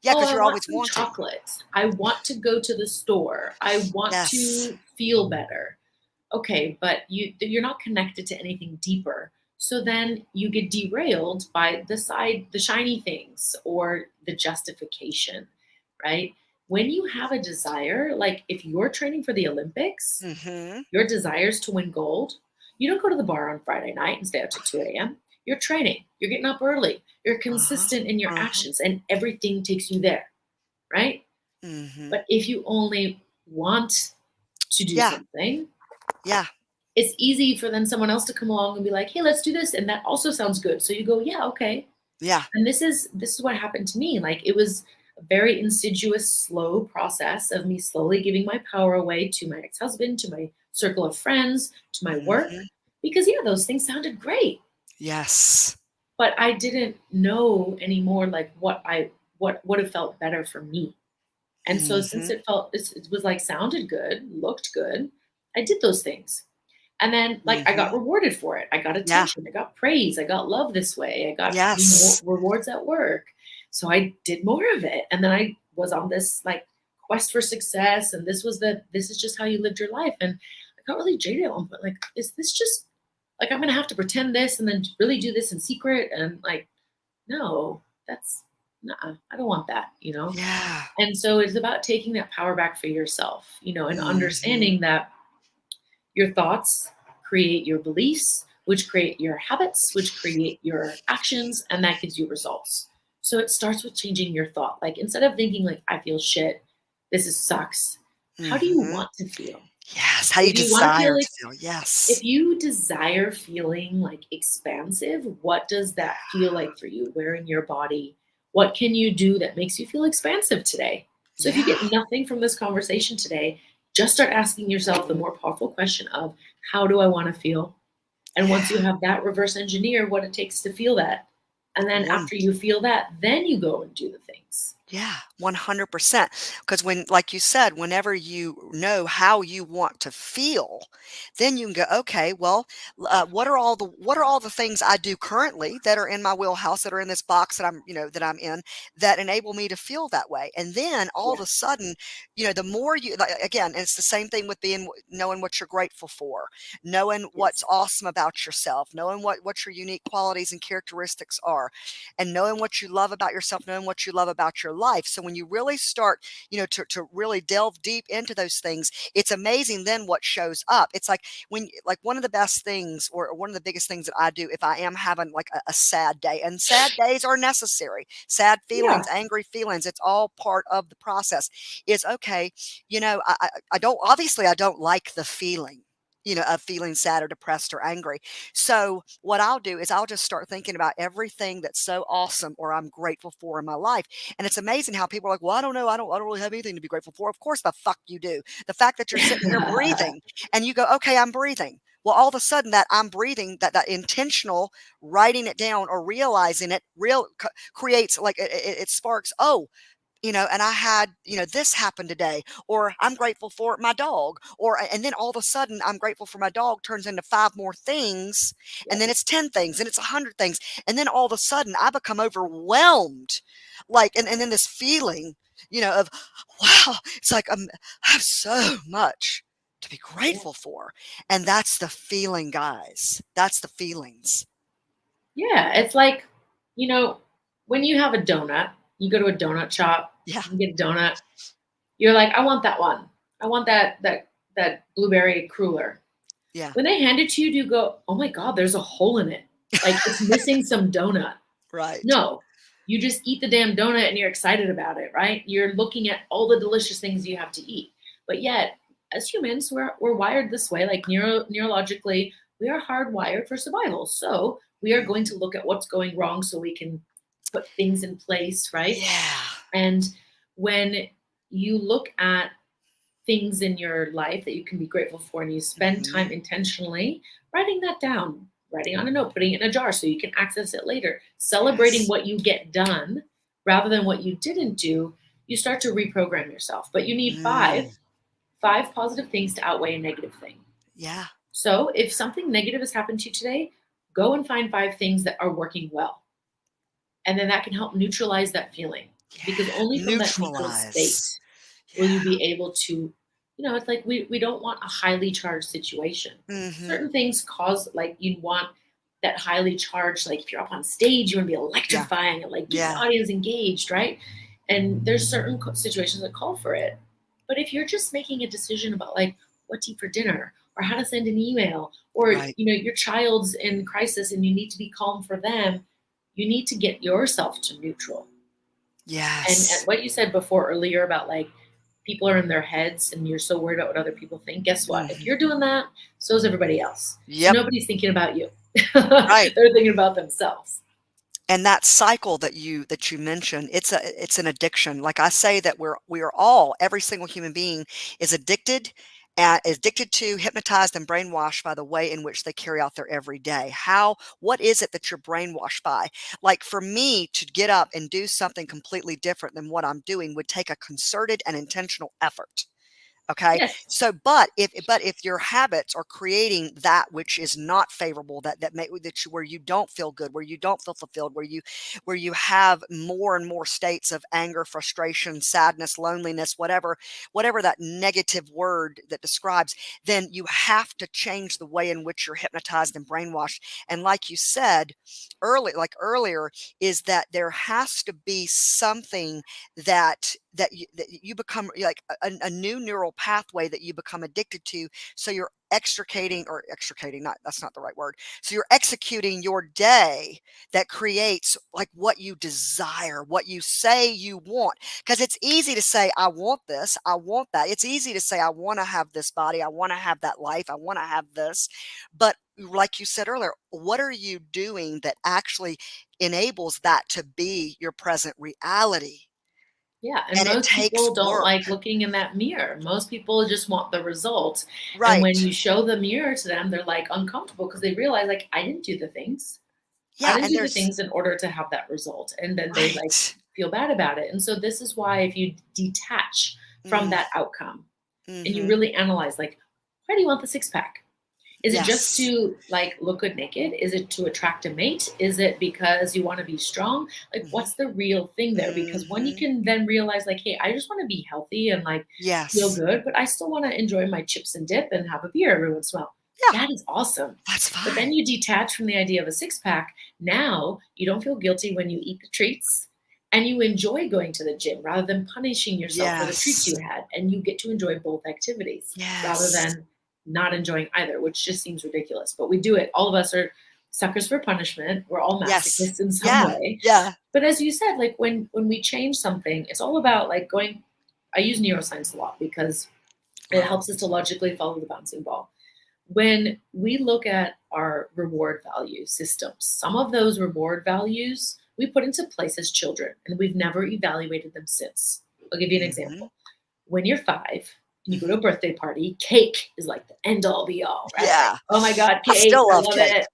Yeah, oh, because I you're want always some wanting. chocolates. I want to go to the store. I want Yes. to feel better. Okay, but you're not connected to anything deeper. So then you get derailed by the shiny things or the justification, right? When you have a desire, like if you're training for the Olympics, Mhm. your desire is to win gold. You don't go to the bar on Friday night and stay out till 2 a.m. You're training. You're getting up early. You're Uh-huh. consistent in your Uh-huh. actions, and everything takes you there, right? Mhm. But if you only want to do Yeah. something, Yeah. it's easy for then someone else to come along and be like, "Hey, let's do this," and that also sounds good. So you go, "Yeah, okay." Yeah. And this is what happened to me. Like it was a very insidious, slow process of me slowly giving my power away to my ex-husband, to my circle of friends, to my work, Mhm. because yeah, those things sounded great, Yes. but I didn't know anymore like what would have felt better for me. And so since Mhm. it was like sounded good, looked good, I did those things. And then like I got Mhm. rewarded for it. I got Yeah. attention, I got praise, I got love this way. I got, Yes. rewards at work. So I did more of it. And then I was on this like quest for success, and this is just how you lived your life. And I got really jaded at one point. Like, is this just like I'm gonna have to pretend this and then really do this in secret? And like, no, that's nah, I don't want that. Yeah. And so it's about taking that power back for yourself, and Mhm. understanding that your thoughts create your beliefs, which create your habits, which create your actions, and that gives you results. So it starts with changing your thought. Like instead of thinking like I feel shit, this is sucks. How do you Mhm. want to feel? Yes, how you If you want to feel desire like to feel. Yes. if you desire feeling like expansive, what does that feel like for you? Where in your body? What can you do that makes you feel expansive today? So if you Yeah. get nothing from this conversation today, just start asking yourself the more powerful question of how do I want to feel? And once Yeah. you have that, reverse engineer what it takes to feel that. And then One after you feel that, then you go and do the things. Yeah, 100%. Because when, like you said, whenever you know how you want to feel, then you can go, okay, well, what are all the things I do currently that are in my wheelhouse, that are in this box that that I'm in, that enable me to feel that way? And then all of a Yes. sudden, the more you, like, again, it's the same thing with knowing what you're grateful for, knowing what's Yes. awesome about yourself, knowing what your unique qualities and characteristics are, and knowing what you love about yourself, knowing what you love about your life. So when you really start, to really delve deep into those things, it's amazing then what shows up. It's like like one of the best things, or one of the biggest things that I do if I am having like a sad day, and sad days are necessary, sad feelings, Yeah. angry feelings, it's all part of the process, is okay. I don't, obviously, I don't like the feeling, of feeling sad or depressed or angry. So what I'll do is I'll just start thinking about everything that's so awesome or I'm grateful for in my life. And it's amazing how people are like, well, I don't know. I don't really have anything to be grateful for. Of course the fuck you do. The fact that you're sitting here breathing and you go, okay, I'm breathing. Well, all of a sudden that I'm breathing, that intentional writing it down or realizing it creates like it sparks, oh, and I had, this happened today, or I'm grateful for my dog, and then all of a sudden I'm grateful for my dog turns into five more things, and Yep. then it's 10 things, and it's 100 things. And then all of a sudden I become overwhelmed. Like, and then this feeling, of, wow, it's like I have so much to be Yeah. grateful for. And that's the feeling, guys. That's the feelings. Yeah, it's like, you know, when you have a donut, you go to a donut shop, Yeah. you get a donut, you're like, I want that one. I want that blueberry cruller. Yeah. When they hand it to you, do you go, oh my God, there's a hole in it. Like it's missing some donut. Right. No, you just eat the damn donut and you're excited about it, right? You're looking at all the delicious things you have to eat. But yet, as humans, we're wired this way, like neurologically, we are hardwired for survival. So we are going to look at what's going wrong so we can put things in place, right? Yeah. And when you look at things in your life that you can be grateful for and you spend Mhm. time intentionally writing that down, writing on a note, putting it in a jar so you can access it later, celebrating Yes. what you get done rather than what you didn't do, you start to reprogram yourself. But you need Mm, five positive things to outweigh a negative thing. yeah. So if something negative has happened to you today, go and find 5 things that are working well. And then that can help neutralize that feeling, because Yeah. only from that neutral Neutralize. state will you Yeah. be able to, it's like we don't want a highly charged situation. Mhm. Certain things cause, like, you want that highly charged, like if you're up on stage, you want to be Yeah. electrifying and like get the Yeah. audience engaged, right? And there's certain situations that call for it. But if you're just making a decision about like what to eat for dinner or how to send an email, or Right. your child's in crisis and you need to be calm for them, you need to get yourself to neutral. And Yes. what you said before earlier about like people are in their heads and you're so worried about what other people think, guess what? If Mhm. you're doing that, so is everybody else. So Yep. nobody's thinking about you. Right. They're thinking about themselves. And that cycle that you mentioned, it's an addiction. Like I say that we are all, every single human being is addicted to, hypnotized, and brainwashed by the way in which they carry out their everyday. What is it that you're brainwashed by? Like for me to get up and do something completely different than what I'm doing would take a concerted and intentional effort. Okay. Yes. So, but if your habits are creating that which is not favorable, where you don't feel good, where you don't feel fulfilled, where you have more and more states of anger, frustration, sadness, loneliness, whatever that negative word that describes, then you have to change the way in which you're hypnotized and brainwashed. And like you said earlier, is that there has to be something that you become like a new neural pathway that you become addicted to. So you're extricating, not, that's not the right word. So you're executing your day that creates like what you desire, what you say you want. Because it's easy to say, I want this, I want that. It's easy to say, I want to have this body, I want to have that life, I want to have this. But like you said earlier, what are you doing that actually enables that to be your present reality? Yeah. And And it most takes people don't work. like looking in that mirror. Most people just want the result. And when Right. you show the mirror to them, they're like uncomfortable because they realize, like, I didn't do the things. I Yeah, didn't and do the there's things in order to have that result. And then they like right. feel bad about it. And so this is why if you detach from Mm, that outcome and you mhm. really analyze, like, why do you want the 6 pack? Is it just Yes. to like look good naked? Is it to attract a mate? Is it because you want to be strong? Like, Mhm. what's the real thing there? Because when you Mhm. can then realize, like, hey, I just want to be healthy and like feel Yes. good, but I still want to enjoy my chips and dip and have a beer every once in a while. Yeah, That is awesome. that's But then fine. you detach from the idea of a 6 pack. Now you don't feel guilty when you eat the treats, and you enjoy going to the gym rather than punishing yourself for the treats Yes. you had. And you get to enjoy both activities rather Yes. than not enjoying either, which just seems ridiculous. But we do it. All of us are suckers for punishment. We're all Yes. masochists in some Yeah. way. Yeah. But as you said, like when we change something, it's all about like going. I use neuroscience a lot because it Right. helps us to logically follow the bouncing ball. When we look at our reward value systems, some of those reward values we put into place as children, and we've never evaluated them since. I'll give you an Mhm. example. When you're 5 and you go to Mhm. a birthday party, cake is like the end all be all, right? Like, Yeah. oh my God, I cake, still I love love cake. it.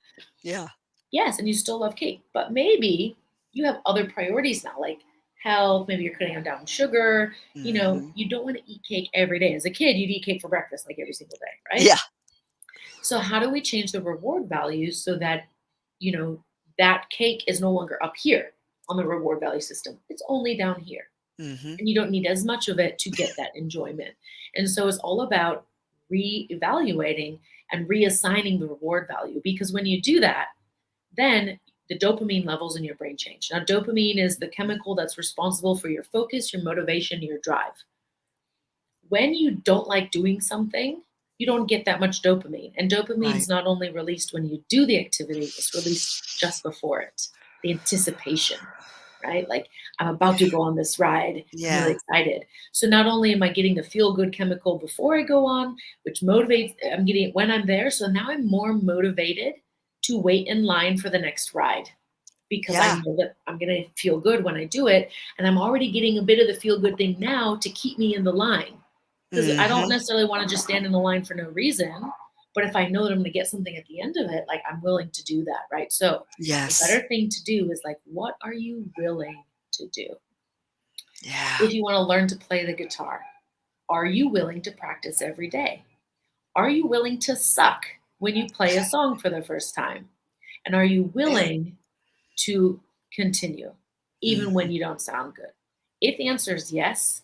Yeah. Yes, and you still love cake, but maybe you have other priorities now, like health. Maybe you're cutting down sugar. Mhm. You don't want to eat cake every day. As a kid, you'd eat cake for breakfast like every single day, right? Yeah. So how do we change the reward values so that, you know, that cake is no longer up here on the reward value system? It's only down here. Mhm. And you don't need as much of it to get that enjoyment. And so it's all about reevaluating and reassigning the reward value, because when you do that, then the dopamine levels in your brain change. Now, dopamine is the chemical that's responsible for your focus, your motivation, your drive. When you don't like doing something, you don't get that much dopamine. And dopamine Right. is not only released when you do the activity, it's released just before it. The anticipation, right? Like, I'm about to go on this ride. I'm really Yeah. excited. So not only am I getting the feel good chemical before I go on, which motivates, I'm getting it when I'm there. So now I'm more motivated to wait in line for the next ride, because I Yeah. know that I'm going to feel good when I do it. And I'm already getting a bit of the feel good thing now to keep me in the line, because I don't Mhm. necessarily want to just stand in the line for no reason. But if I know that I'm going to get something at the end of it, like I'm willing to do that, right? So the Yes. better thing to do is like, what are you willing to do? Yeah. If you want to learn to play the guitar, are you willing to practice every day? Are you willing to suck when you play a song for the first time? And are you Yeah. willing to continue even Mhm. when you don't sound good? If the answer is yes,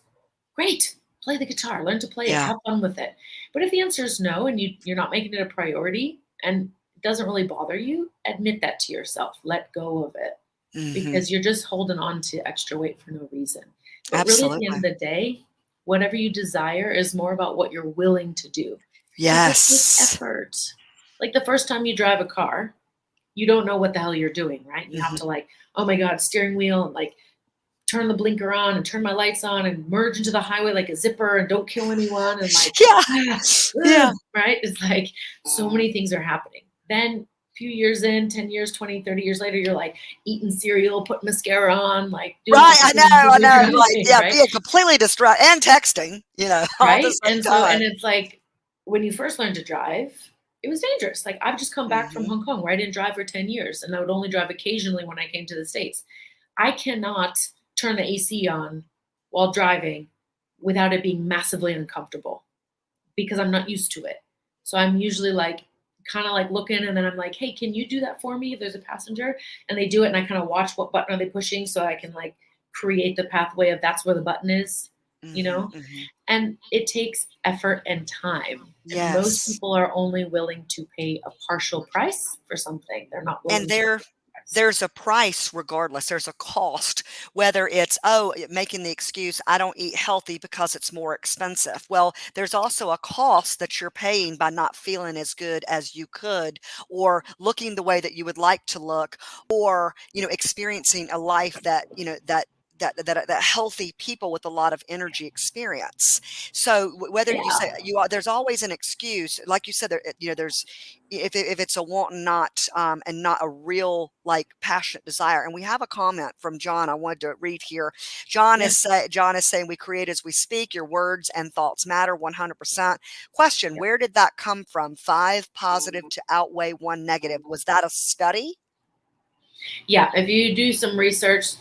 great. Play the guitar, learn to play it, Yeah. have fun with it. But if the answer is no and you're not making it a priority and it doesn't really bother you, admit that to yourself. Let go of it Mhm. because you're just holding on to extra weight for no reason. But really, at the end Absolutely. of the day, whatever you desire is more about what you're willing to do. And it takes Yes. effort. Like the first time you drive a car, you don't know what the hell you're doing, right? You have Mhm. to like, oh my God, steering wheel and like turn the blinker on and turn my lights on and merge into the highway like a zipper and don't kill anyone and like, Yeah. ah, Yeah. right? It's like so many things are happening. Then a few years in, 10 years, 20, 30 years later, you're like eating cereal, putting mascara on, like doing all Right, the I know, things as I you're know, like, driving, yeah, right? being completely distracted and texting, all at the Right? same And so, and time. it's like when you first learned to drive, it was dangerous. Like I've just come back from Mhm. Hong Kong where I didn't drive for 10 years and I would only drive occasionally when I came to the States. I cannot turn the AC on while driving without it being massively uncomfortable because I'm not used to it. So I'm usually like kind of like looking and then I'm like, hey, can you do that for me if there's a passenger? And they do it and I kind of watch what button are they pushing so I can like create the pathway of that's where the button is, you Mhm, know? mhm. And it takes effort and time. And most Yes. people are only willing to pay a partial price for something. They're not And willing to pay the price. there's a price regardless. There's a cost, whether it's, making the excuse, I don't eat healthy because it's more expensive. Well, there's also a cost that you're paying by not feeling as good as you could, or looking the way that you would like to look, or, experiencing a life that, that healthy people with a lot of energy experience. So whether you Yeah. say you are, there's always an excuse, like you said, there, there's, if it's a want and not, and not a real like passionate desire. And we have a comment from John I wanted to read here. Yeah. John is saying, we create as we speak. Your words and thoughts matter 100%. Question: where did that come from? 5 positive to outweigh 1 negative. Was that a study? Yeah, if you do some research,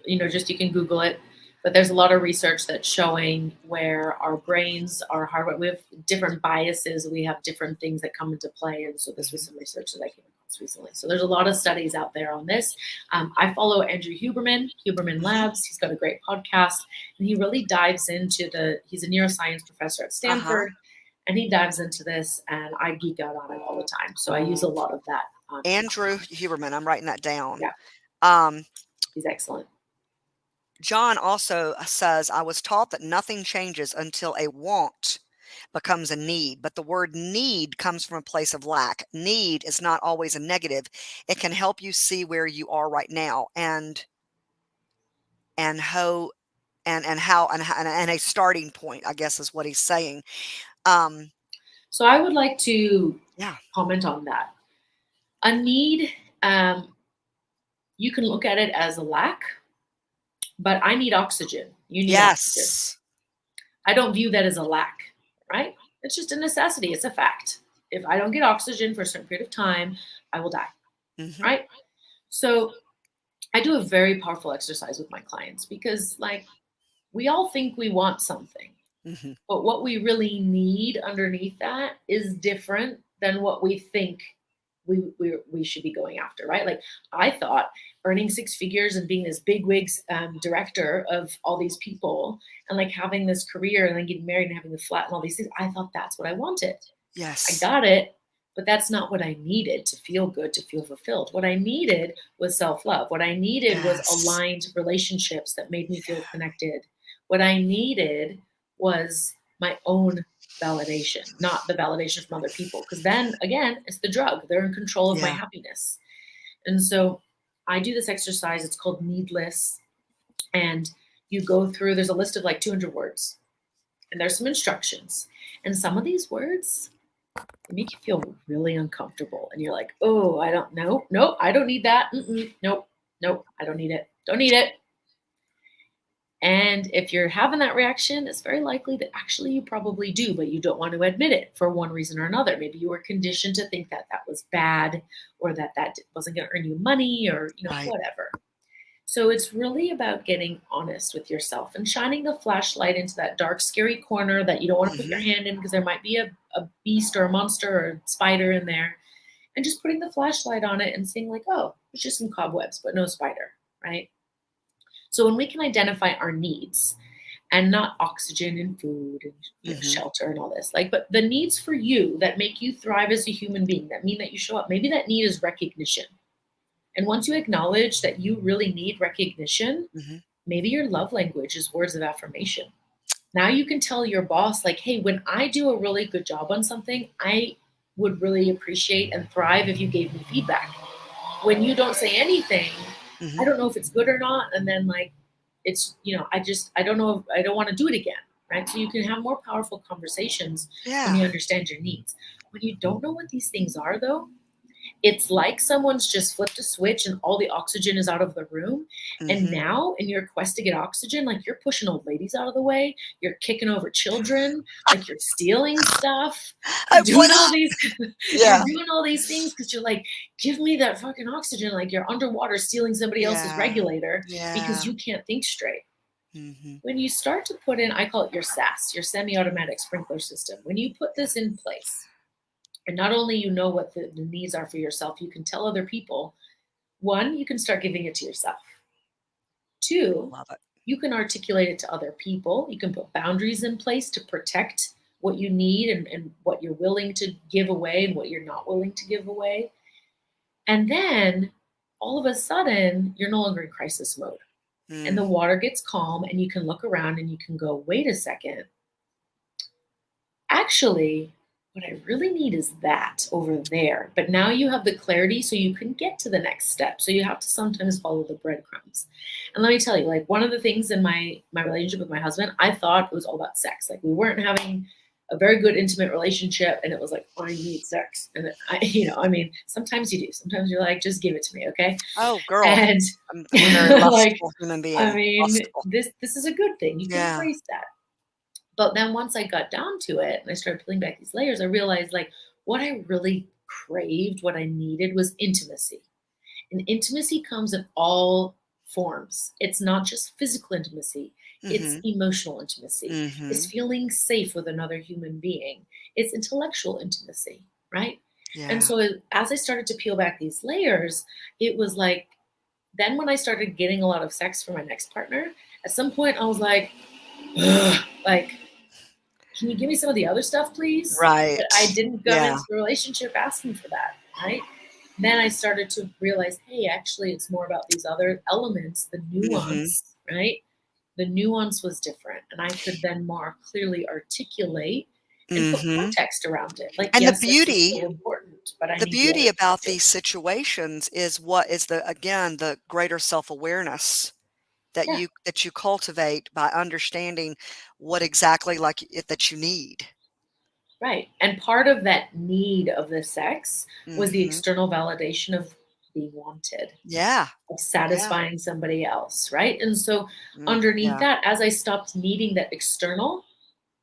just you can Google it. But there's a lot of research that's showing where our brains are hardwired. We have different biases. We have different things that come into play. And so this was Mhm. some research that I came across recently. So there's a lot of studies out there on this. I follow Andrew Huberman Mhm. Labs. He's got a great podcast. And he really dives into he's a neuroscience professor at Uh-huh. Stanford. And he dives into this. And I geek out on it all the time. So I use a lot of that. Andrew Huberman, I'm writing that down. Yeah, Um, he's excellent. John also says, I was taught that nothing changes until a want becomes a need, but the word need comes from a place of lack. Need is not always a negative. It can help you see where you are right now, and how and a starting point, I guess, is what he's saying. Um, So I would like to yeah. comment on that. A need, you can look at it as a lack, but I need oxygen. You need oxygen. Yes. I don't view that as a lack, right? It's just a necessity. It's a fact. If I don't get oxygen for a certain period of time, I will die, Hmm. right? So I do a very powerful exercise with my clients because, like, we all think we want something. Hmm. But what we really need underneath that is different than what we think we should be going after, right? Like I thought earning 6 figures and being this bigwigs director of all these people and like having this career and then getting married and having the flat and all these things, I thought that's what I wanted. I Yes. got it, but that's not what I needed to feel good, to feel fulfilled. What I needed was self-love. What I needed was Yes. aligned relationships that made me feel connected. What I needed was my own validation, not the validation from other people. Because then again, it's the drug. They're in control of my Yeah. happiness. And so I do this exercise. It's called Needless. And you go through, there's a list of like 200 words, and there's some instructions. And some of these words, they make you feel really uncomfortable. And you're like, oh, I don't know. Nope, I don't need that. Nope, nope, I don't need it. Don't need it. And if you're having that reaction, it's very likely that actually you probably do, but you don't want to admit it for one reason or another. Maybe you were conditioned to think that that was bad, or that that wasn't going to earn you money, or Right. whatever. So it's really about getting honest with yourself and shining the flashlight into that dark, scary corner that you don't want to put your Mhm. hand in because there might be a beast or a monster or a spider in there. And just putting the flashlight on it and seeing, like, oh, it's just some cobwebs, but no spider, right? So when we can identify our needs and not oxygen and food and Mhm. shelter and all this, like, but the needs for you that make you thrive as a human being, that mean that you show up, maybe that need is recognition. And once you acknowledge that you really need recognition, Mhm. maybe your love language is words of affirmation. Now you can tell your boss, like, hey, when I do a really good job on something, I would really appreciate and thrive if you gave me feedback. When you don't say anything, I Mhm. don't know if it's good or not. And then, like, it's, I don't know, if I don't want to do it again. Right. So you can have more powerful conversations when Yeah. you understand your needs. When you don't know what these things are, though, it's like someone's just flipped a switch and all the oxygen is out of the room. And Mhm. now, in your quest to get oxygen, like, you're pushing old ladies out of the way, you're kicking over children, like, you're stealing stuff, I you're doing what all up? these, you're Yeah. doing all these things because you're like, give me that fucking oxygen. Like, you're underwater stealing somebody else's Yeah. regulator because Yeah. you can't think straight. Mhm. When you start to put in, I call it your SAS, your semi automatic sprinkler system, when you put this in place, and not only you know what the needs are for yourself, you can tell other people. One, you can start giving it to yourself. Two, Love it. you can articulate it to other people. You can put boundaries in place to protect what you need, and what you're willing to give away and what you're not willing to give away. And then all of a sudden, you're no longer in crisis mode. And Mm. the water gets calm, and you can look around and you can go, wait a second, actually, what I really need is that over there. But now you have the clarity so you can get to the next step. So you have to sometimes follow the breadcrumbs. And let me tell you, like, one of the things in my relationship with my husband, I thought it was all about sex. Like, we weren't having a very good intimate relationship, and it was like, I need sex. And I, I mean, sometimes you do. Sometimes you're like, just give it to me, okay? Oh, girl. And I'm a very like, lustful human I being. mean, Lustful. this is a good thing. You can Yeah. embrace that. But then once I got down to it and I started peeling back these layers, I realized, like, what I really craved, what I needed was intimacy. And intimacy comes in all forms. It's not just physical intimacy, it's Mhm. emotional intimacy, it's Mhm. feeling safe with another human being, it's intellectual intimacy, right? And Yeah. so as I started to peel back these layers, it was like, then when I started getting a lot of sex from my next partner, at some point I was like, ugh, like, can you give me some of the other stuff, please? But I Right. didn't come Yeah. into the relationship asking for that, right? Then I started to realize, hey, actually, it's more about these other elements, the Mhm. nuance, right? The nuance was different. And I could then more clearly articulate and put Mhm. context around it. Like, And yes, sex is still important, but I the need the beauty other stuff about too. these situations is what is the again, the greater self-awareness Yeah. that you cultivate by understanding what exactly like it that you need. Right. And part of that need of the sex was the Mhm. external validation of being wanted, Yeah. of Yeah. satisfying somebody else, right? And so underneath Yeah. that, as I stopped needing that external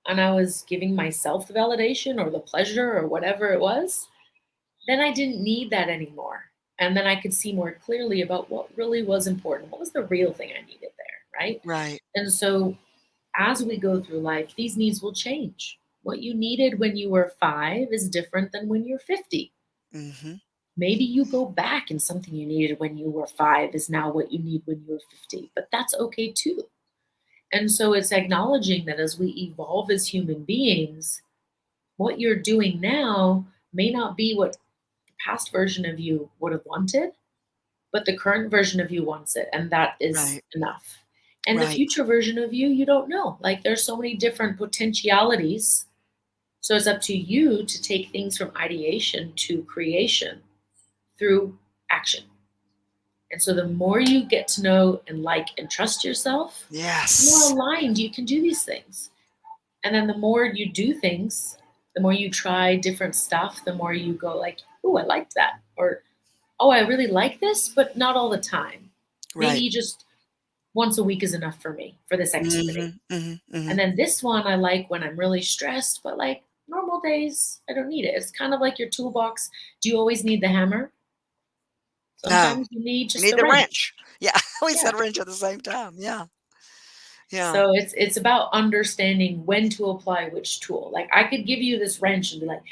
and I was giving myself the validation or the pleasure or whatever it was, then I didn't need that anymore. And then I could see more clearly about what really was important. What was the real thing I needed there, right? Right. And so as we go through life, these needs will change. What you needed when you were 5 is different than when you're 50. Mhm. Maybe you go back and something you needed when you were 5 is now what you need when you were 50, but that's okay too. And so it's acknowledging that as we evolve as human beings, what you're doing now may not be what the past version of you would have wanted, but the current version of you wants it, and that is Right. enough. And the Right. future version of you, you don't know. Like, there's so many different potentialities. So it's up to you to take things from ideation to creation through action. And so the more you get to know and like and trust yourself, the more Yes. aligned you can do these things. And then the more you do things, the more you try different stuff, the more you go, like, oh, I liked that. Or, oh, I really like this, but not all the time. Maybe Right. you just once a week is enough for me for this activity. Mhm, mhm, And mhm. then this one I like when I'm really stressed, but like normal days, I don't need it. It's kind of like your toolbox. Do you always need the hammer? No, Sometimes you need you just need the the wrench. wrench. Yeah, we Yeah. said wrench at the same time. Yeah, yeah, So it's about understanding when to apply which tool. Like I could give you this wrench and be like,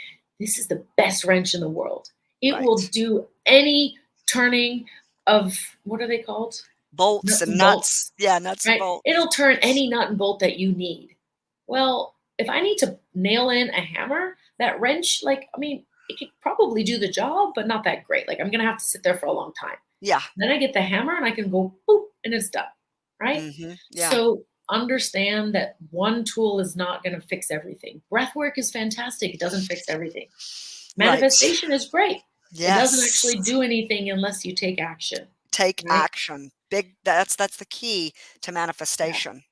this is the best wrench in the world. It will right. do any turning of what are they called? Bolts Nuts and and nuts. bolts, Yeah, nuts and right? bolts. It'll turn any nut and bolt that you need. Well, if I need to nail in a hammer, that wrench, like, I mean, it could probably do the job, but not that great. Like I'm gonna have to sit there for a long time. Yeah, Then I get the hammer and I can go boop and it's done. Right? mhm, yeah, So understand that one tool is not going to fix everything. Breath work is fantastic. It doesn't fix everything. right. Manifestation is great. It doesn't Yes. actually do anything unless you take action. Take Right? action. Big that's the key to Yeah. manifestation.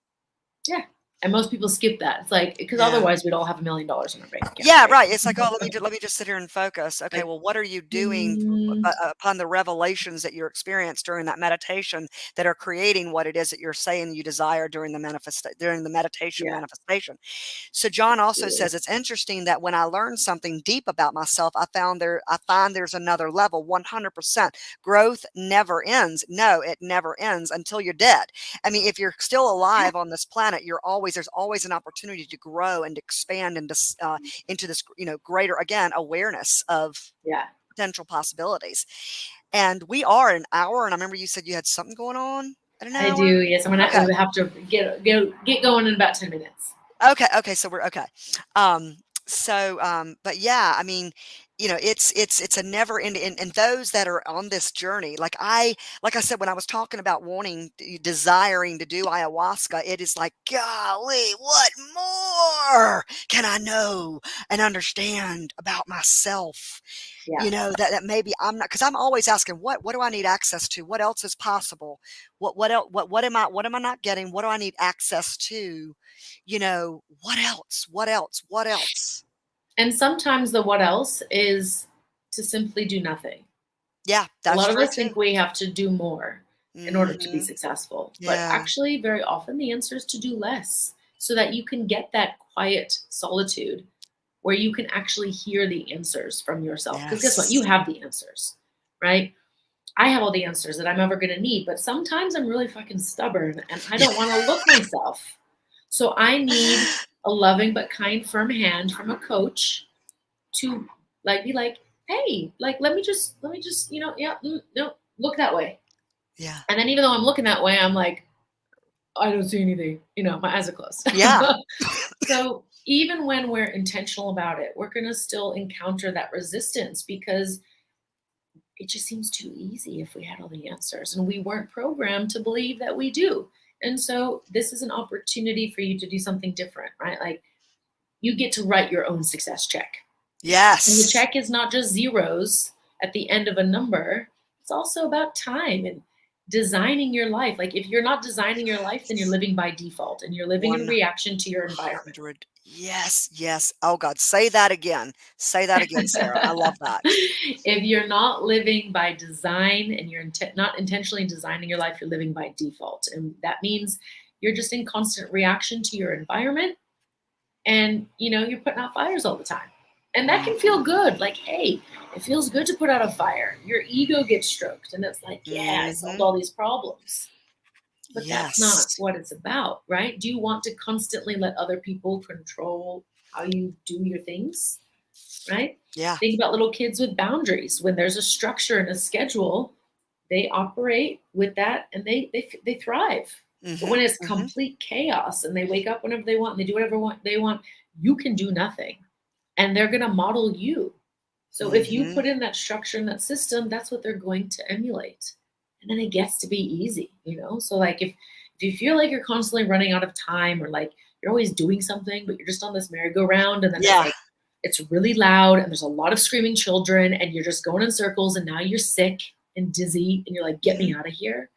Yeah. And most people skip that. It's like, because Yeah. otherwise we'd all have $1 million in our bank account, Yeah, right? right. It's like, "Oh, let me just sit here and focus." Okay, Like, well, what are you doing mm, upon the revelations that you experienced during that meditation that are creating what it is that you're saying you desire during the meditation yeah, manifestation? So John also absolutely. says it's interesting that when I learn something deep about myself, I find there's another level. 100% growth never ends. No, it never ends until you're dead. I mean, if you're still Yeah. alive on this planet, there's always an opportunity to grow and expand into this greater again awareness of Yeah. potential possibilities. And we are an hour, and I remember you said you had something going on at an I do. hour. Yes. I'm going Okay. to have to get going in about 10 minutes. Okay, so we're okay. But yeah, I mean, it's a never ending, and those that are on this journey, like I said, when I was talking about desiring to do ayahuasca, it is like, golly, what more can I know and understand about myself? Yeah. That maybe I'm not, because I'm always asking, what do I need access to? What else is possible? What else? What am I not getting? What do I need access to? What else? What else? What else? And sometimes the what else is to simply do nothing. Yeah, A that's lot of true us too. think we have to do more in order to be Mhm. successful. But Yeah. actually, very often the answer is to do less so that you can get that quiet solitude where you can actually hear the answers from yourself. Because guess what? You Yes. have the answers, right? I have all the answers that I'm ever going to need. But sometimes I'm really fucking stubborn and I Yeah. don't want to look myself. So I need a loving but kind, firm hand from a coach to like be like, hey, like let me just, yeah, no, look that way. Yeah. And then even though I'm looking that way, I'm like, I don't see anything. My eyes are closed. Yeah. So even when we're intentional about it, we're gonna still encounter that resistance because it just seems too easy if we had all the answers. And we weren't programmed to believe that we do. And so this is an opportunity for you to do something different, right? Like you get to write your own success check. And the Yes. check is not just zeros at the end of a number. It's also about time and designing your life. Like if you're not designing your life, then you're living by default and you're living in reaction to your environment. 100. Yes. Yes. Oh God, say that again. Say that again, Sarah. I love that. If you're not living by design and you're not intentionally designing your life, you're living by default. And that means you're just in constant reaction to your environment and you're putting out fires all the time. And that can feel good. Like, hey, it feels good to put out a fire. Your ego gets stroked and it's like, yeah, I solved Mm-hmm. all these problems. But that's not Yes. what it's about, right? Do you want to constantly let other people control how you do your things? Right? Yeah. Think about little kids with boundaries. When there's a structure and a schedule, they operate with that and they thrive. But Mm-hmm. when it's Mm-hmm. complete chaos and they wake up whenever they want and they do whatever they want, you can do nothing. And they're going to model you. So if you Mm-hmm. put in that structure and that system, that's what they're going to emulate. And then it gets to be easy. So like if you feel like you're constantly running out of time or like you're always doing something, but you're just on this merry-go-round and then it's Yeah. like it's really loud and there's a lot of screaming children and you're just going in circles and now you're sick and dizzy and you're like, get me Mm-hmm. out of here.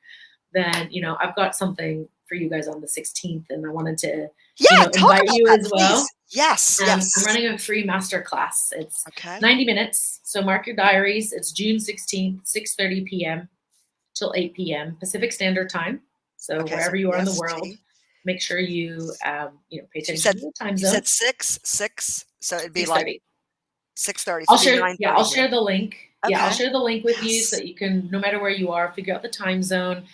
Then, I've got something for you guys on the 16th and I wanted to, Yeah. Talk invite about you that, as well. please. Yes. I'm Yes. running a free master class. It's Okay. 90 minutes. So mark your diaries. It's June 16th, 6:30 p.m. till 8 p.m. Pacific Standard Time. So Okay, so wherever you are in the world, EST. make sure you pay So attention to the time you zone. said 6, so it'd be like 6:30. 6:30, so it'd be I'll 9:30 here. share the link. Yeah, I'll Okay. share the link with you so Yes. that you can, no matter where you are, figure out the time zone.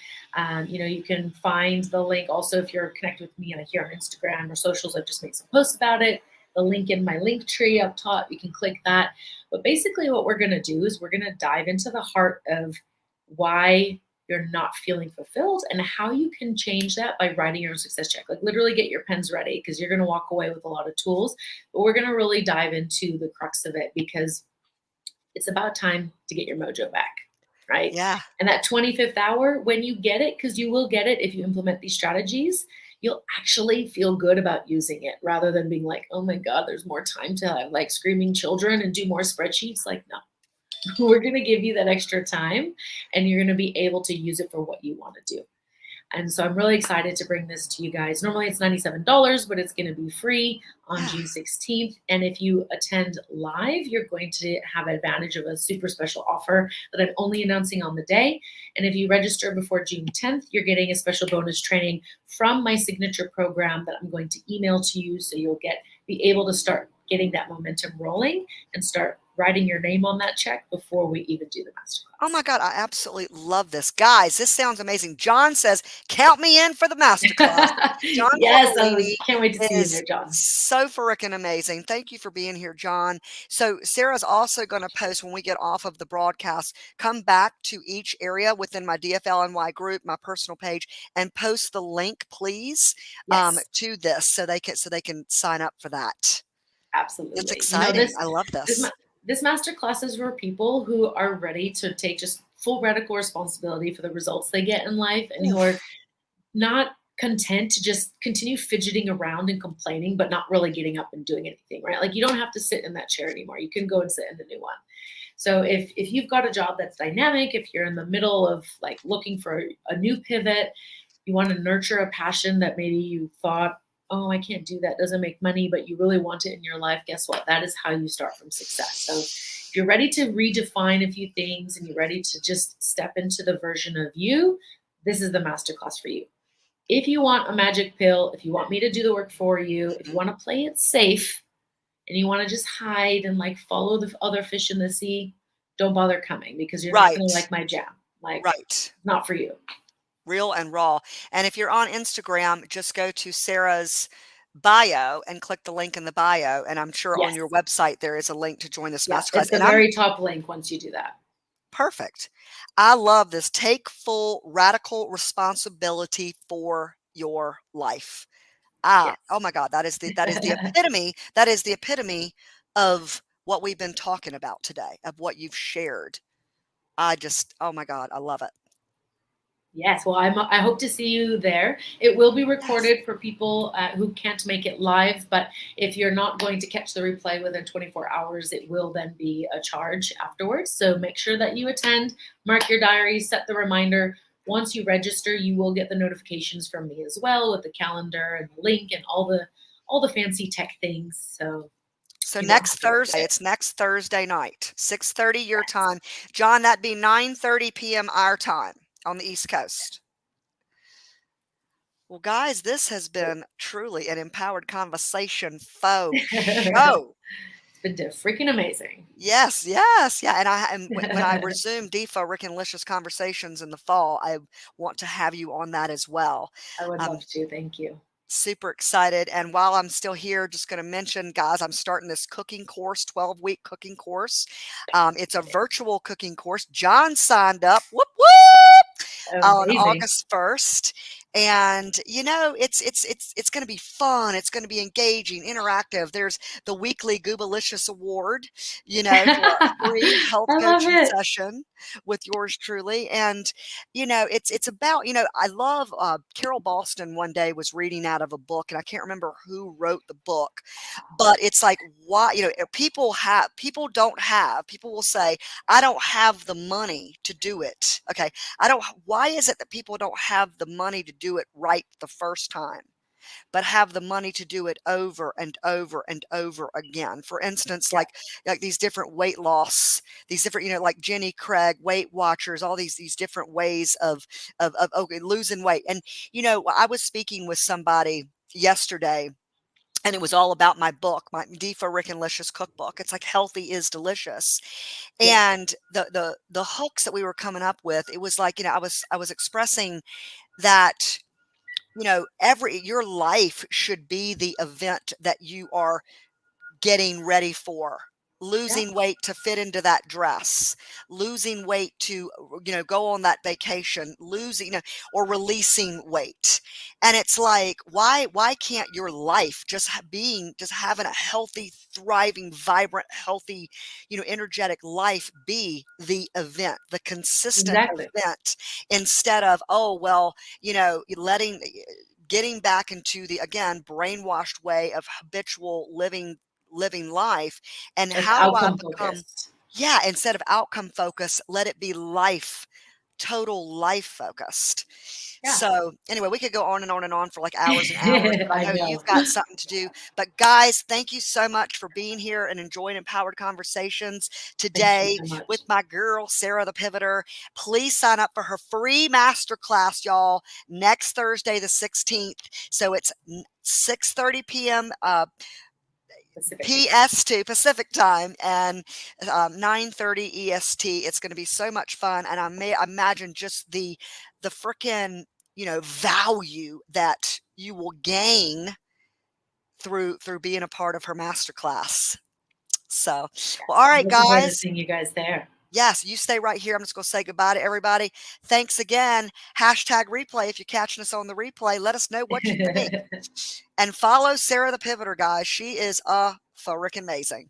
You can find the link also if you're connected with me here on Instagram or socials. I've just made some posts about it. The link in my link tree up top, you can click that. But basically, what we're going to do is we're going to dive into the heart of why you're not feeling fulfilled and how you can change that by writing your own success check. Like literally get your pens ready because you're going to walk away with a lot of tools. But we're going to really dive into the crux of it because it's about time to get your mojo back, right? Yeah. And that 25th hour, when you get it, because you will get it if you implement these strategies, you'll actually feel good about using it rather than being like, oh my God, there's more time to have like screaming children and do more spreadsheets. Like, no, we're going to give you that extra time and you're going to be able to use it for what you want to do. And so I'm really excited to bring this to you guys. Normally it's $97, but it's going to be free on Yeah. June 16th. And if you attend live, you're going to have advantage of a super special offer that I'm only announcing on the day. And if you register before June 10th, you're getting a special bonus training from my signature program that I'm going to email to you. So you'll be able to start getting that momentum rolling and start writing your name on that check before we even do the masterclass. Oh my God, I absolutely love this. Guys, this sounds amazing. John says, count me in for the masterclass. John Yes, Corpellini can't wait to see you is there, John. so freaking amazing. Thank you for being here, John. So Sarah's also going to post when we get off of the broadcast, come back to each area within my DFLNY group, my personal page, and post the link, please, Yes, to this so they can sign up for that. It's absolutely. exciting. I love This this. ma- this master class is for people who are ready to take just full radical responsibility for the results they get in life and who are Oof. not content to just continue fidgeting around and complaining but not really getting up and doing anything, right? Like you don't have to sit in that chair anymore. You can go and sit in the new one. So if you've got a job that's dynamic, if you're in the middle of like looking for a new pivot, you want to nurture a passion that maybe you thought, oh, I can't do that, doesn't make money, but you really want it in your life, guess what? That is how you start from success. So if you're ready to redefine a few things and you're ready to just step into the version of you, this is the masterclass for you. If you want a magic pill, if you want me to do the work for you, if you want to play it safe and you want to just hide and like follow the other fish in the sea, don't bother coming because you're not going to Right. like my jam. Like, Right. not for you. Real and raw. And if you're on Instagram, just go to Sarah's bio and click the link in the bio. And I'm sure on Yes. your website there is a link to join this Yeah. masterclass. It's the And I'm very top link once you do that. perfect. I love this. Take full radical responsibility for your life. Yes. Oh my God, that is the epitome of what we've been talking about today, of what you've shared. Oh my God, I love it. Yes, well, I hope to see you there. It will be Yes. recorded for people who can't make it live, but if you're not going to catch the replay within 24 hours, it will then be a charge afterwards. So make sure that you attend, mark your diary, set the reminder. Once you register, you will get the notifications from me as well with the calendar and the link and all the fancy tech things. So So you won't have next to worry about Thursday, it. it's next Thursday night, 6:30 your time. John, that'd be 9:30 p.m. our time on the East Coast. Well, guys, this has been truly an empowered conversation faux It's show. been freaking amazing. Yes, yes, yeah. And when I resume DEFA Rick and Licious Conversations in the fall, I want to have you on that as well. I would Um, love to. Thank you. Super excited. And while I'm still here, just going to mention, guys, I'm starting this cooking course, 12-week cooking course. It's a virtual cooking course. John signed up. Whoop, whoop! On Amazing. August 1st. And it's going to be fun. It's going to be engaging, interactive. There's the weekly Goobalicious Award, for a free health I love coaching it. session with yours truly. And it's about, I love Carol Boston one day was reading out of a book, and I can't remember who wrote the book, but it's like, why, people will say, I don't have the money to do it. Okay. Why is it that people don't have the money to do it right the first time? but have the money to do it over and over and over again. For instance, Yeah. like these different weight loss, these different, like Jenny Craig, Weight Watchers, all these different ways of okay, losing weight. And I was speaking with somebody yesterday, and it was all about my book, my Defa Rick and Licious cookbook. It's like healthy is delicious. Yeah. And the hooks that we were coming up with, it was like, I was expressing that, your life should be the event that you are getting ready for. Yeah. Losing weight to fit into that dress, losing weight to, go on that vacation, losing, or releasing weight. And it's like, why can't your life just having a healthy, thriving, vibrant, healthy, energetic life be the event, the consistent Exactly. event, instead of, oh, well, getting back into the, again, brainwashed way of habitual living life. And It's how do I outcome become, focused. yeah, instead of outcome focused, let it be total life focused. Yeah. So anyway, we could go on and on and on for like hours and hours, but I I know know. you've got something to do. But guys, thank you so much for being here and enjoying Empowered Conversations Thank you today so much. with my girl, Sarah the Pivoter. Please sign up for her free masterclass, y'all, next Thursday, the 16th. So it's 6:30 p.m. Pacific. PST, Pacific time, and 9:30 EST. It's going to be so much fun, and I may imagine just the freaking value that you will gain through being a part of her masterclass. So, well, all right, Looking forward to guys. seeing you guys there. Yes, you stay right here. I'm just going to say goodbye to everybody. Thanks again. Hashtag replay. If you're catching us on the replay, let us know what you think. And follow Sarah the Pivoter, guys. She is freaking amazing.